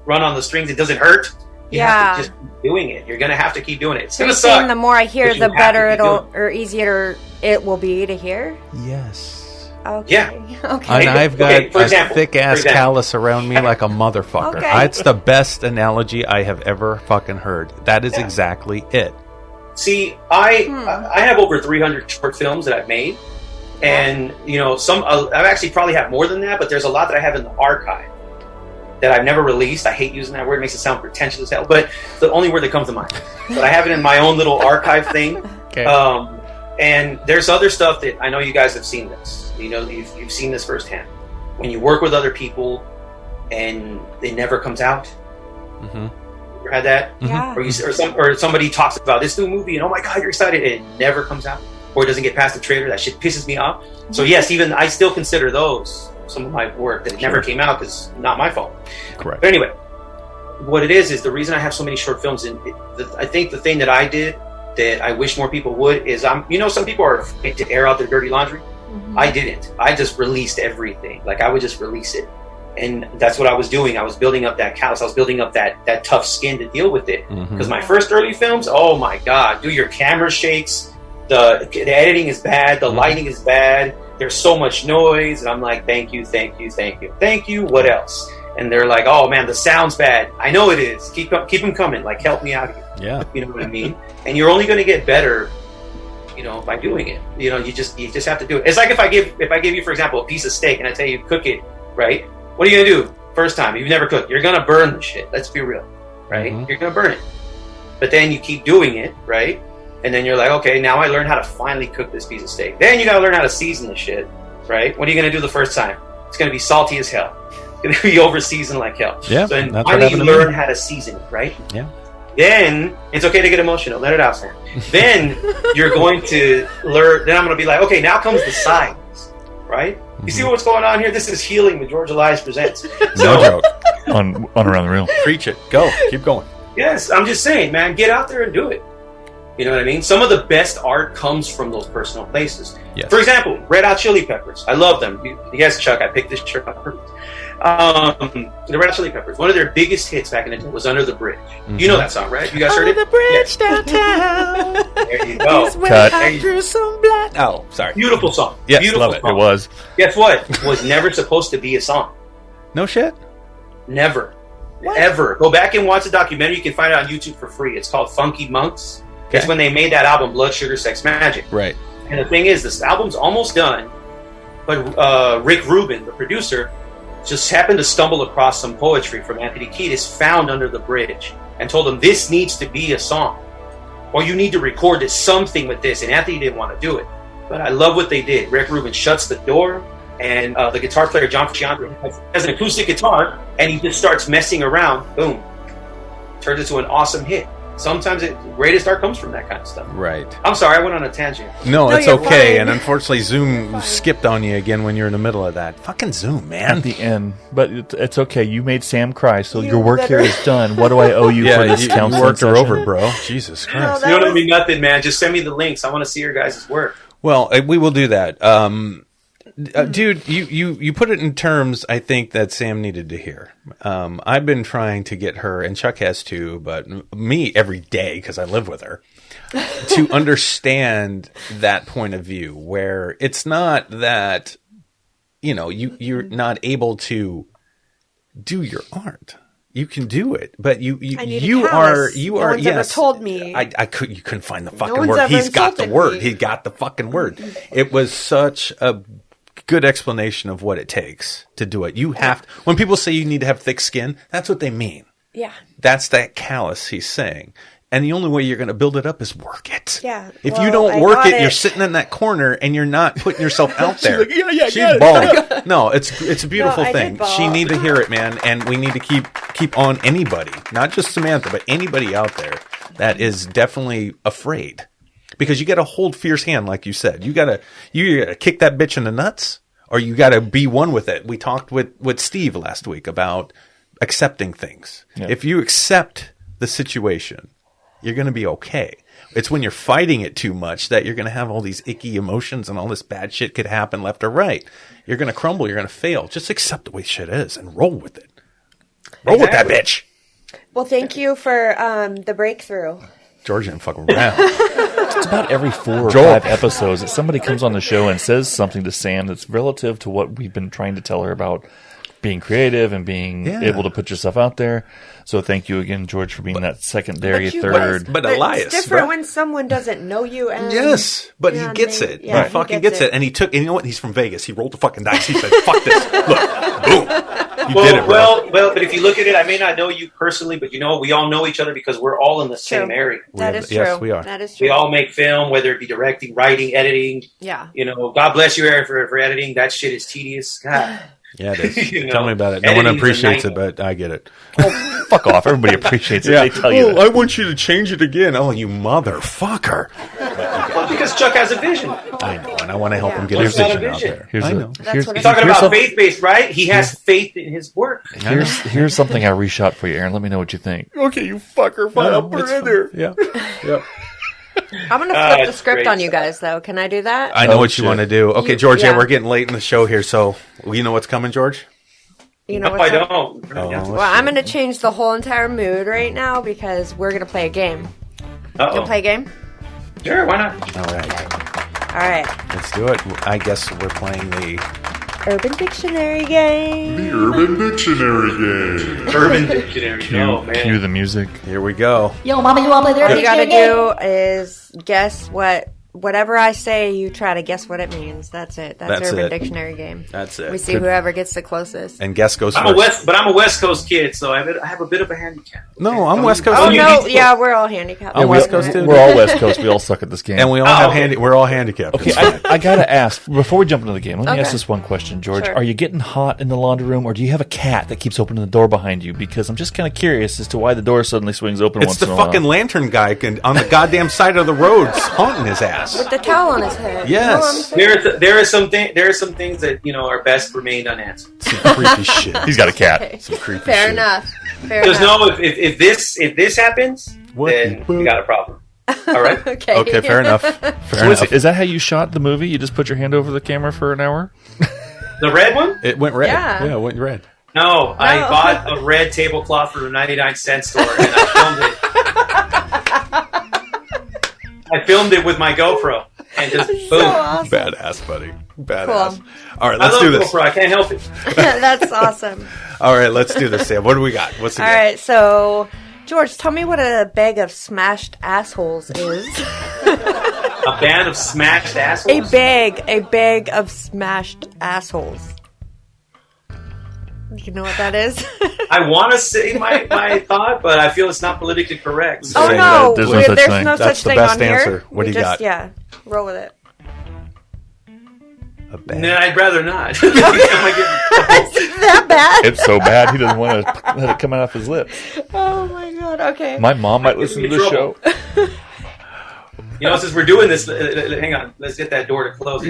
run on the strings. It doesn't hurt. You have to just keep doing it. You're gonna have to keep doing it. It's So gonna you're saying suck. the more I hear, but you the have better to keep it'll doing or easier it will be to hear. Yes. Okay. Yeah. Okay. And I've got Okay, for a example, thick-ass callus around me like a motherfucker. Okay. It's the best analogy I have ever fucking heard. That is exactly it. See, I have over 300 short films that I've made, and some I've actually probably have more than that. But there's a lot that I have in the archive that I've never released. I hate using that word; it makes it sound pretentious as hell. But it's the only word that comes to mind. But I have it in my own little archive thing. Okay. And there's other stuff that I know you guys have seen this. You've seen this firsthand. When you work with other people, and it never comes out. Mm-hmm. You ever had that? Yeah. Or somebody talks about this new movie and oh my god, you're excited, and it never comes out, or it doesn't get past the trailer. That shit pisses me off. So yes, even I still consider those some of my work that never came out because not my fault. Correct. But anyway, what it is the reason I have so many short films, and I think the thing that I did that I wish more people would is some people are afraid to air out their dirty laundry. Mhm. I didn't. I just released everything. Like I would just release it. And that's what I was doing. I was building up that callus. I was building up that tough skin to deal with it. Mhm. Because my first early films, oh my God, dude, your camera shakes. The editing is bad. The lighting is bad. There's so much noise. And I'm like, thank you. What else? And they're like, oh man, the sound's bad. I know it is. Keep them coming. Like, help me out here. Yeah. You know what I mean? And you're only going to get better, by doing it. You just have to do it. It's like if I give you, for example, a piece of steak and I tell you cook it, right? What are you going to do first time? You've never cooked. You're going to burn the shit. Let's be real, right? You're going to burn it. But then you keep doing it, right? And then you're like, okay, now I learned how to finally cook this piece of steak. Then you got to learn how to season the shit, right? What are you going to do the first time? It's going to be salty as hell. It's going to be over seasoned like hell. Yeah, so then that's finally what you happened to learn me. how to season it, right? Yeah. Then it's okay to get emotional. Let it out, Sam. Then you're going to learn. Then I'm going to be like, okay, now comes the sides, right? You see what's going on here? This is healing with George Elias presents. No joke. on Around the Reel. Preach it. Go. Keep going. Yes, I'm just saying, man, get out there and do it. You know what I mean? Some of the best art comes from those personal places. Yes. For example, Red Hot Chili Peppers. I love them. Yes, Chuck, I picked this shirt on purpose. The Red Hot Chili Peppers, one of their biggest hits back in the day was Under the Bridge. You know that song, right? You guys heard it? Under the bridge downtown. There you go. Cut. I drew some blood. Oh, sorry. Beautiful song. Yes, Beautiful love it. song. It was. Guess what? It was never supposed to be a song. No shit? Never. Ever. Go back and watch the documentary. You can find it on YouTube for free. It's called Funky Monks. Okay. It's when they made that album, Blood, Sugar, Sex, Magic. Right. And the thing is, this album's almost done, but Rick Rubin, the producer, just happened to stumble across some poetry from Anthony Kiedis found under the bridge and told him, this needs to be a song. Or you need to record something with this. And Anthony didn't want to do it. But I love what they did. Rick Rubin shuts the door, and the guitar player, John Frusciante, has an acoustic guitar, and he just starts messing around. Boom. Turns into an awesome hit. Sometimes the greatest art comes from that kind of stuff. Right. I'm sorry, I went on a tangent. No, it's you're okay. fine. And unfortunately, Zoom skipped on you again when you're in the middle of that. Fucking Zoom, man. At the end. But it's okay. You made Sam cry, so You your work here literally- is done. What do I owe you for this you counseling worked her session? over, bro. Jesus Christ. that You don't owe was- me nothing, man. Just send me the links. I want to see your guys' work. Well, we will do that. Dude, you put it in terms I think that Sam needed to hear. I've been trying to get her, and Chuck has too, but me every day because I live with her, to understand that point of view where it's not that, you're not able to do your art. You can do it, but I need a you callus. are No one's ever yes. told me. You couldn't find the fucking one's word. ever He's got the insulted word. me. He got the fucking word. It was such a good explanation of what it takes to do it. You have to, when people say you need to have thick skin, that's what they mean. Yeah. That's that callus he's saying. And the only way you're going to build it up is work it. Yeah. If Well, you don't I work got it, you're it. sitting in that corner and you're not putting yourself out there. like, yeah, She's got it. bawling. No, it's a beautiful No, I did thing. bawl. She need to hear it, man, and we need to keep on anybody, not just Samantha, but anybody out there that is definitely afraid. Because you got to hold fierce hand, like you said. You gotta kick that bitch in the nuts, or you got to be one with it. We talked with Steve last week about accepting things. Yeah. If you accept the situation, you're going to be okay. It's when you're fighting it too much that you're going to have all these icky emotions and all this bad shit could happen left or right. You're going to crumble. You're going to fail. Just accept the way shit is and roll with it. Roll with that bitch. Well, thank you for the breakthrough. George didn't fuck around. It's about every 4 or Joel. 5 episodes that somebody comes on the show and says something to Sam that's relative to what we've been trying to tell her about being creative and being Yeah. able to put yourself out there. So thank you again, George, for being that secondary, But you third. guys- But Elias, it's different bro. when someone doesn't know you. And Yes, but Yeah, he gets they- it. yeah, he fucking gets it. And and you know what? He's from Vegas. He rolled the fucking dice. He said, fuck this. Look, boom. You did it, bro. Well, but if you look at it, I may not know you personally, but we all know each other because we're all in the same True. area. That is true. Yes, we are. That is true. We all make film, whether it be directing, writing, editing. Yeah. God bless you, Aaron, for editing. That shit is tedious. God. Yeah, it is. You know, Tell me about it. No one editing's a appreciates it, nightmare. but I get it. Fuck off. Everybody appreciates it. They tell you that. I want you to change it again. Oh, you motherfucker. Well, because Chuck has a vision. I know, and I want to help him get What's his not a vision out vision? there. Here's I a- know. here's- what You're talking here's about some- faith-based, right? He has faith in his work. Here's something I reshot for you, Aaron. Let me know what you think. Okay, you fucker. Fine, I'll put it in there. Yeah. Yeah. I'm going to flip the it's script great on you stuff. guys, though. Can I do that? I know Oh, what you shit. want to do. Okay, You- George, yeah. we're getting late in the show here, so you know what's coming, George? You know No, what's I up? don't. Oh, Well, I'm going to change the whole entire mood right now because we're going to play a game. You Uh-oh. play a game? Sure, why not? all right. All right. Let's do it. I guess we're playing the... Urban Dictionary game. Urban Dictionary Game. Urban Dictionary. Cue, Oh, man. cue the music. Here we go. Yo, mama, you wanna play the All you got to dictionary game? do is guess what whatever I say, you try to guess what it means. That's it. That's Urban it. Dictionary game. That's it. We see whoever gets the closest. And guess goes I'm first. I'm a West Coast kid, so I have a bit of a handicap. No, I'm West Coast. Oh you no, need to- yeah, we're all handicapped. I'm West Coast too. We're all West Coast. We all suck at this game. And we all we're all handicapped. Okay, I gotta ask before we jump into the game. Let me Okay. ask this one question, George. Sure. Are you getting hot in the laundry room, or do you have a cat that keeps opening the door behind you? Because I'm just kind of curious as to why the door suddenly swings open It's once the in a while. fucking lantern guy on the goddamn side of the road haunting his ass. With the towel on his head. Yes. There are some things that are best remained unanswered. Some creepy shit. He's got a cat. Okay. Some creepy Fair shit. enough. Fair Because enough. no, if this happens, What then the- we got a problem. All right. Okay. Okay, fair enough. Fair So enough. is that how you shot the movie? You just put your hand over the camera for an hour? The red one? It went red. Yeah. Yeah, it went red. No, I bought a red tablecloth from a 99-cent store and I filmed it with my GoPro and just boom. So awesome. Badass, buddy. Badass. Cool. All right, I let's love do this. GoPro. I can't help it. That's awesome. All right, let's do this, Sam. What do we got? What's the All game? right, so George, tell me what a bag of smashed assholes is. A band of smashed assholes. a bag of smashed assholes. You know what that is? I want to say my thought, but I feel it's not politically correct. So Oh Saying no, that there's no such there's thing. no That's such the thing best on answer. here. What do you just, got? Yeah, roll with it. A bag. Then I'd rather not. Am I getting- That bad? It's so bad he doesn't want to let it come out of his lips. Oh my god. Okay. My mom might Might listen to get me the in show. Since we're doing this, hang on. Let's get that door to close.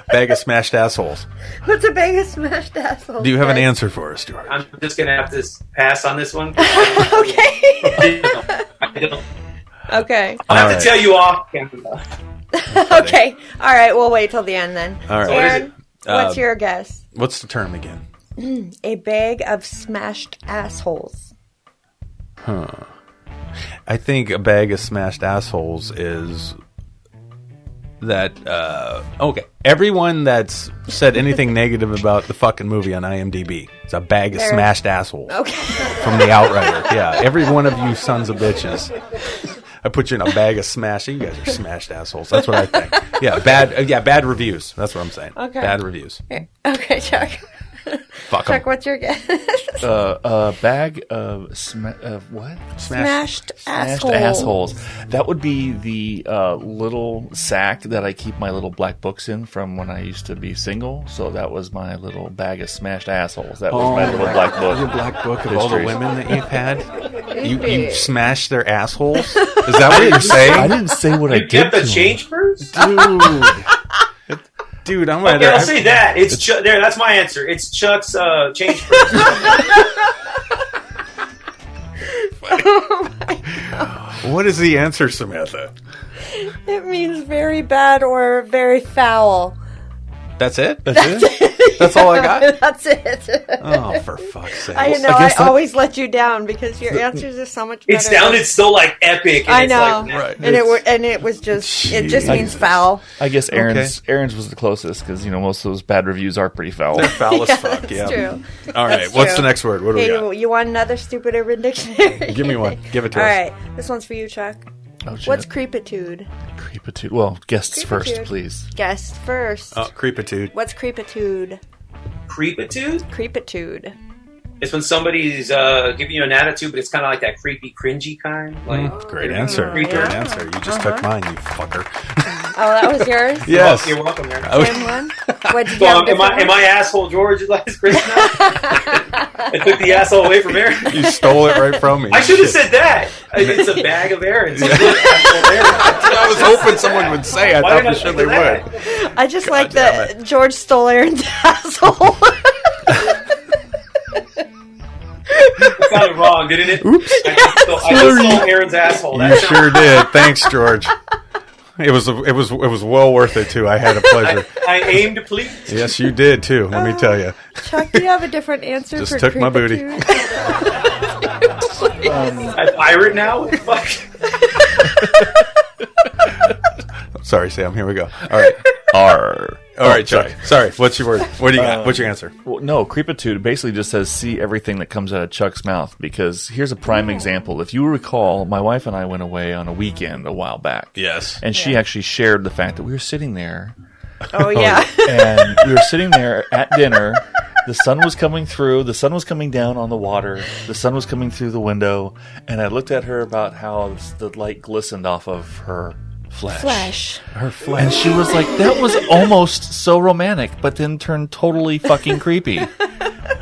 Bag of smashed assholes. What's a bag of smashed assholes? Do you have an guys? answer for us, George? I'm just gonna have to pass on this one. Okay. I don't- Okay. I'll have All right. to tell you off camera. Okay. All right. We'll wait till the end then. All right. Aaron, Uh, what's your guess? What's the term again? A bag of smashed assholes. I think a bag of smashed assholes is that okay. Everyone that's said anything negative about the fucking movie on IMDb is a bag of There- smashed assholes Okay. from the Outrider. Yeah, every one of you sons of bitches. I put you in a bag of smash. You guys are smashed assholes. That's what I think. Yeah, bad reviews. That's what I'm saying. Okay. Bad reviews. Okay, Chuck. Fuck 'em. Chuck, what's your guess? A bag of what? Smashed Smashed assholes. assholes. That would be the little sack that I keep my little black books in from when I used to be single. So that was my little bag of smashed assholes. That was my little black book. Your black book of all the Histories. women that you've had. You smashed their assholes. Is that what you're saying? I didn't say what I You did kept the to 'em. change purse? Dude, I'm Okay, gonna. I'll say that. It's Chuck. There, that's my answer. It's Chuck's change purse. What is the answer, Samantha? It means very bad or very foul. That's it. That's it. That's all I got. That's it. Oh, for fuck's sake! I know. I I, guess that- always let you down because your answers are so much better. It sounded so like epic. And I it's know, Like, Right. and it was just it just Jeez. means foul. I guess Aaron's was the closest because most of those bad reviews are pretty foul. They're foul as fuck. That's Yeah. true. All right. That's What's true. the next word? What do we Hey, got? you want another stupid Urban Dictionary? Give me one. Give it to All us. right, this one's for you, Chuck. Oh, shit. What's creepitude? Creepitude? Well, guests first, Creepitude. please. Guess first. Oh, creepitude. What's creepitude? creepitude? Creepitude. It's when somebody's giving you an attitude, but it's kind of like that creepy, cringy kind. Like, Great answer. Yeah. Great answer. You just took mine, you fucker. Oh, that was yours? Yes. You're welcome, man. Same one? What, did you So, have a am different I one? asshole George last Christmas? I took the asshole away from Aaron. You stole it right from me. I should have said that. It's a bag of Aaron's. I was hoping someone would say. I Why thought did I for sure think they of would. that? I just like damn that George stole Aaron's asshole. It sounded wrong, didn't it? Oops. I just stole Aaron's asshole. You That sounded- sure did. Thanks, George. It was well worth it too. I had a pleasure. I aimed to please. Yes, you did too. Let me tell you. Chuck, do you have a different answer Just for took my booty. creepitude? I'm pirate now? What the fuck? Sorry, Sam. Here we go. All right. R. All right, Chuck. Sorry. What's your word? What do you got? What's your answer? Well, no, creepitude basically just says see everything that comes out of Chuck's mouth. Because here's a prime example. If you recall, my wife and I went away on a weekend a while back. Yes. And she actually shared the fact that we were sitting there. Oh, yeah. And we were sitting there at dinner. The sun was coming through. The sun was coming down on the water. The sun was coming through the window. And I looked at her about how the light glistened off of her flesh. Her flesh. And she was like, that was almost so romantic, but then turned totally fucking creepy.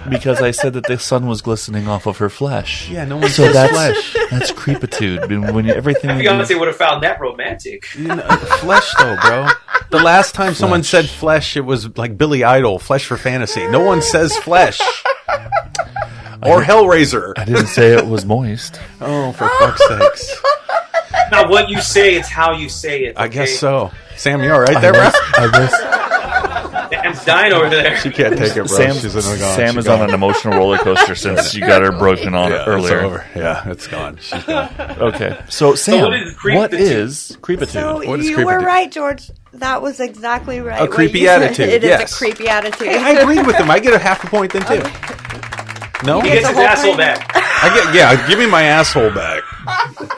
Because I said that the sun was glistening off of her flesh. Yeah, no one says flesh. That's creepitude. When everything My fiance would have found that romantic. Flesh, though, bro. The last time someone said flesh, it was like Billy Idol, Flesh for Fantasy. No one says flesh. Or Hellraiser. I didn't say it was moist. Oh, for fuck's sakes. Not what you say, it's how you say it. Okay? I guess so. Sam, you all right there, bro? Sam's dying over there. She can't take it, bro. She's in Sam is on an emotional roller coaster since you got her broken on earlier. It's over. Yeah, it's gone. She's gone. Okay, so Sam, what is creepitude? So What is you creepitude? were right, George. That was exactly right. A what creepy you said. attitude, It is yes. a creepy attitude. Hey, I agreed with him. I get a half a point then, too. No? He It's gets a his whole asshole thing. back. Give me my asshole back.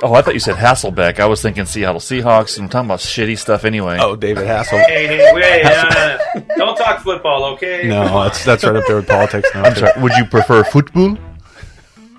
Oh, I thought you said Hasselbeck. I was thinking Seattle Seahawks. I'm talking about shitty stuff anyway. Oh, David Hassel. Hey, wait, don't talk football, okay? No, that's right up there with politics now. I'm sorry. Would you prefer football?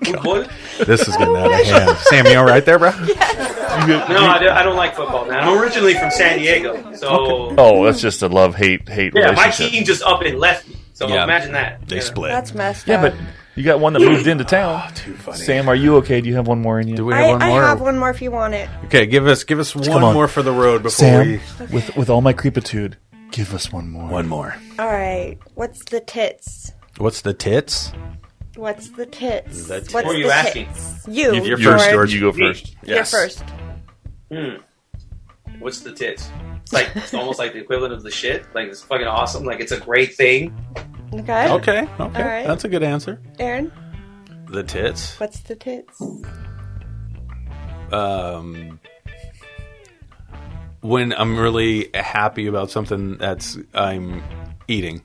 Football? This is getting out of hand. Sam, you all right there, bro? No, I don't like football, man. I'm originally from San Diego, so Oh, that's just a love-hate yeah, my relationship. team just up and left me. So Yeah. imagine that. They split. That's messed Yeah, up. but you got one that moved into town. Too funny. Sam, are you okay? Do you have one more in you? Do we have one I more? have one more if you want it. Okay, give us one on. more for the road before Sam, we... with all my creepitude, give us one more. One more. All right. What's the tits? What's the tits? What's the tits? The tits. What's Who are you the asking? tits? You. You're first, George. You go first. You're first. What's the tits? It's almost like the equivalent of the shit. Like, it's fucking awesome. Like, it's a great thing. Okay. Okay. All right. That's a good answer. Aaron, The tits. what's the tits? When I'm really happy about something I'm eating.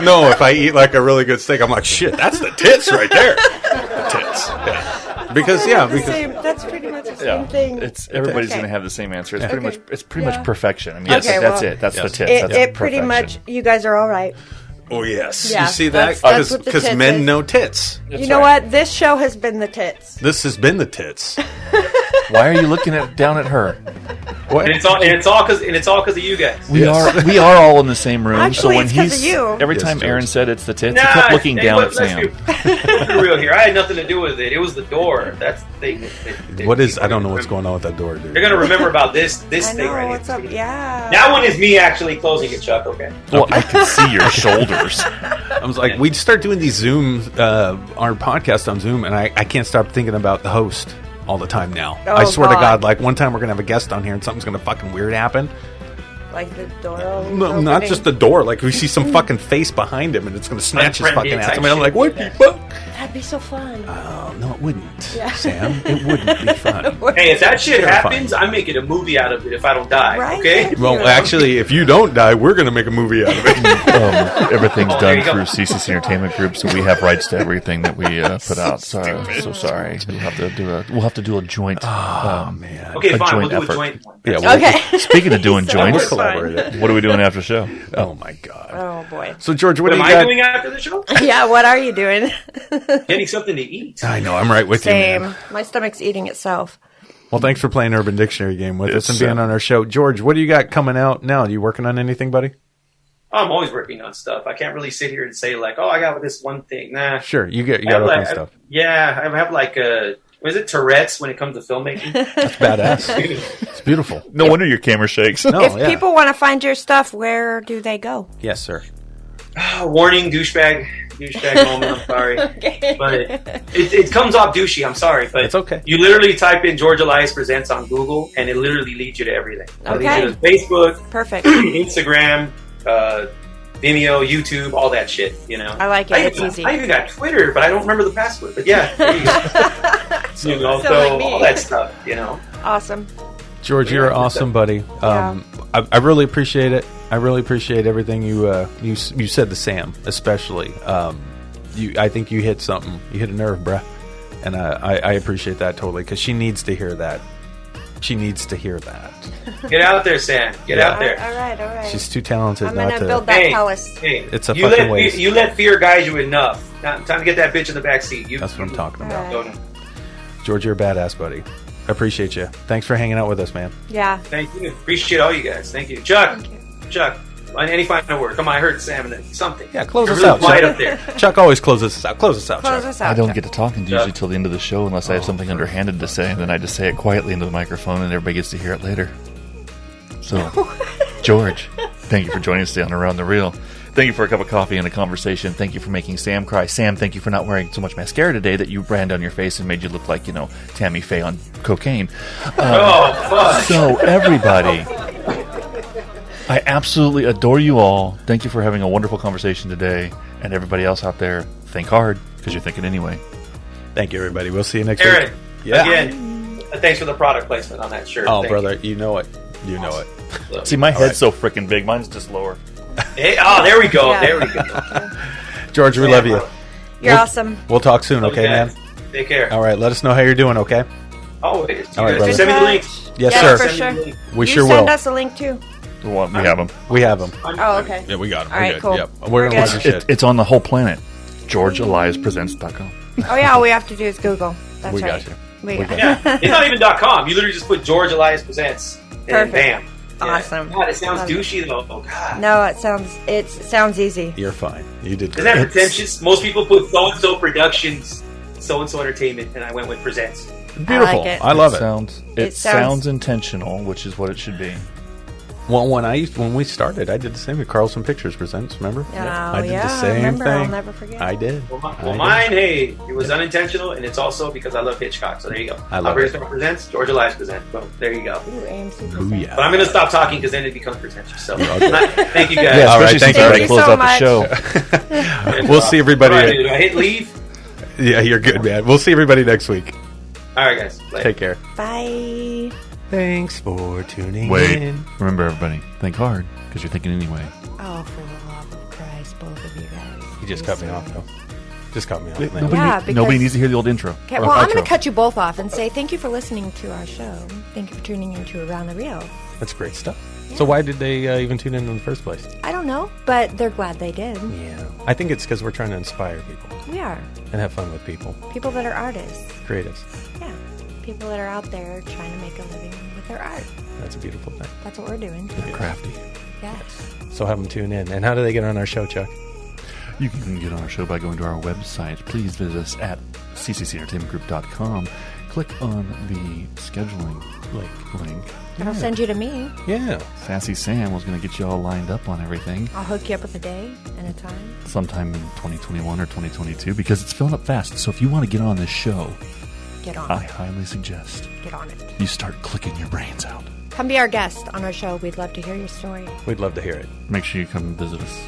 No, if I eat like a really good steak, I'm like, shit, that's the tits right there. The tits. Yeah. Because That's pretty much the same thing. It's everybody's Okay. going to have the same answer. It's Okay. pretty much perfection. I mean, Yes. that's, Okay, that's well, it. That's the yes. tits. It, That's it pretty perfection. much, you guys are all right. oh yes, Yeah, you see that that's what the because tits men is. know tits. You know what? This show has been the tits. This has been the tits. Why are you looking down at her? What? And it's all because of you guys. We are all in the same room. Actually, so when it's 'cause of he's you. every Yes, time George. Aaron said it's the tits, Nah, he kept looking hey, down let's at Sam. Let's be real here. I had nothing to do with it. It was the door. That's the thing. What is? I don't know what's going on with that door, dude. They're gonna remember about this I thing know, right what's here. up? Yeah. That one is me actually closing it, Chuck. Okay. Well, I can see your shoulders. I was like, we'd start doing these Zoom, our podcast on Zoom, and I can't stop thinking about the host all the time now. Oh, I swear to God. God, like one time we're gonna have a guest on here and something's gonna fucking weird happen. Like the door No, not just the door. Like we see some fucking face behind him and it's gonna snatch his Like fucking Brendan ass. I mean, I'm like, type what shit. the fuck? That'd be so fun. Oh, no, it wouldn't, Yeah. Sam. It wouldn't be fun. Hey, if that shit Terrifying. happens, I'm making a movie out of it if I don't die. Right? Okay. Well, actually, if you don't die, we're gonna make a movie out of it. Everything's Oh, there done you go. through CCC Entertainment Group, so we have rights to everything that we put out. So sorry. We'll have to do a joint. Man. Okay, A fine. joint We'll do effort. a joint one. Yeah. Well, Okay. Speaking of doing So joints, we're fine. collaborate. what are we doing after the show? Oh my God. Oh boy. So George, what What do am you I got? doing after the show? Yeah, what are you doing? Getting something to eat. I know. I'm right with you, Same. man. My stomach's eating itself. Well, thanks for playing Urban Dictionary game with us and It's, being on our show. George, what do you got coming out now? Are you working on anything, buddy? I'm always working on stuff. I can't really sit here and say like, oh, I got this one thing. Nah. Sure, you got I have, open like, stuff. Yeah, I have like what is it, Tourette's when it comes to filmmaking? That's badass. It's beautiful. No wonder your camera shakes. No, If yeah. people want to find your stuff, where do they go? Yes, sir. Warning, douchebag moment. I'm sorry, but it comes off douchey. I'm sorry, but It's okay. You literally type in George Elias Presents on Google, and it literally leads you to everything. It Okay. leads you to Facebook, Perfect. Instagram, Vimeo, YouTube, all that shit. You know, I like it. It's easy. I even got Twitter, but I don't remember the password. But yeah, there you go. You know, So like me. all that stuff. You know. Awesome. George, you're awesome, buddy. Yeah. I really appreciate it. I really appreciate everything you said to Sam, especially. I think you hit something. You hit a nerve, bruh. And I appreciate that totally because she needs to hear that. She needs to hear that. Get out there, Sam. Get out there. All right. She's too talented I'm not gonna to. build that palace. Hey, It's a you fucking waste. You let fear guide you enough. Now, time to get that bitch in the back seat. That's what I'm talking about. All right. George, you're a badass, buddy. I appreciate you. Thanks for hanging out with us, man. Yeah. Thank you. Appreciate all you guys. Thank you. Chuck. Thank you. Chuck. Any final word? Come on, I heard Sam and then something. Yeah, close You're us really out, quiet Chuck. up there. Chuck always closes us out. Close us out, Close Chuck. us out. I don't Chuck. get to talk usually till the end of the show unless I have something underhanded to say, and then I just say it quietly into the microphone, and everybody gets to hear it later. So, George, thank you for joining us today on Around the Reel. Thank you for a cup of coffee and a conversation. Thank you for making Sam cry. Sam, thank you for not wearing so much mascara today that you ran down your face and made you look like, Tammy Faye on cocaine. Oh, fuck. So, everybody, I absolutely adore you all. Thank you for having a wonderful conversation today. And everybody else out there, think hard, because you're thinking anyway. Thank you, everybody. We'll see you next Aaron, week. Yeah. again, thanks for the product placement on that shirt. Oh, Thank brother, you know it. You know it. you. See, my head's right. so freaking big. Mine's just lower. Hey, there we go. Yeah. There we go. George, we love you. You're awesome. We'll talk soon, okay, man? Take care. All right, let us know how you're doing, okay? Always. All right, You brother. send me the link. Yes, Yeah, sir. for Send me the sure. link. We you sure send will. us a link too. We have them. We have them. Oh, okay. Yeah, we got them. All right, cool. Yep. We're We're going to good. lose your shit. It's on the whole planet. GeorgeEliasPresents.com. Oh yeah, all we have to do is Google. That's We right. got you. We We got Yeah, it's not even .com. You literally just put George Elias Presents, and Perfect. bam. Yeah. Awesome. God, it sounds Love it. douchey though. Oh God. No, it sounds easy. You're fine. You did Isn't that great. pretentious? Most people put so and so productions, so and so entertainment, and I went with presents. Beautiful. like it. I love it. It sounds- sounds intentional, which is what it should be. Well, when we started, I did the same with Carlson Pictures Presents. Remember? Oh, I did yeah, the same remember, thing. I'll never forget. I did. Well, I did. mine, hey, it was unintentional, and it's also because I love Hitchcock. So there you go. I love Operator it. Star Presents, George Elias Presents. Boom. There you go. Ooh, AMC Ooh, presents. yeah. But I'm going to stop talking because then it becomes pretentious. So Okay. thank you guys. Yeah, All right, especially since thank I you. already closed so out the much. show. We'll see everybody. All right, dude, do I hit leave? Yeah, you're good, man. We'll see everybody next week. All right, guys. Later. Take care. Bye. Thanks for tuning Wait, in. remember everybody, think hard, because you're thinking anyway. Oh, for the love of Christ, both of you guys. You just cut me off, though. Just cut me off. man. Nobody, Yeah, because- nobody needs to hear the old intro. Okay, Or well, I'm outro. going to cut you both off and say thank you for listening to our show. Thank you for tuning into Around the Reel. That's great stuff. So why did they even tune in the first place? I don't know, but they're glad they did. Yeah. I think it's because we're trying to inspire people We are. and have fun with people. People that are artists. Creatives. Yeah. People that are out there trying to make a living with their art. That's a beautiful thing. That's what we're doing. They're crafty. Yeah. So have them tune in. And how do they get on our show, Chuck? You can get on our show by going to our website. Please visit us at cccentertainmentgroup.com. Click on the scheduling link. I'll send you to me. Yeah. Sassy Sam was going to get you all lined up on everything I'll hook you up with a day and a time. sometime in 2021 or 2022 because it's filling up fast. So if you want to get on this show, Get on I it. highly suggest Get on it. you start clicking your brains out. Come be our guest on our show. We'd love to hear your story. We'd love to hear it. Make sure you come visit us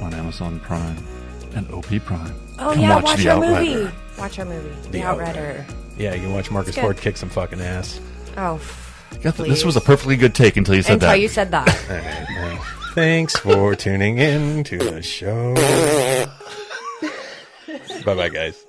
on Amazon Prime and OP Prime. Oh, Come yeah, watch watch The our Outrider. movie. Watch our movie. The Outrider. Yeah, you can watch Marcus It's good. Ford kick some fucking ass. Oh, This was a perfectly good take until you said until that. you said that. All right, well, thanks for tuning in to the show. Bye-bye, guys.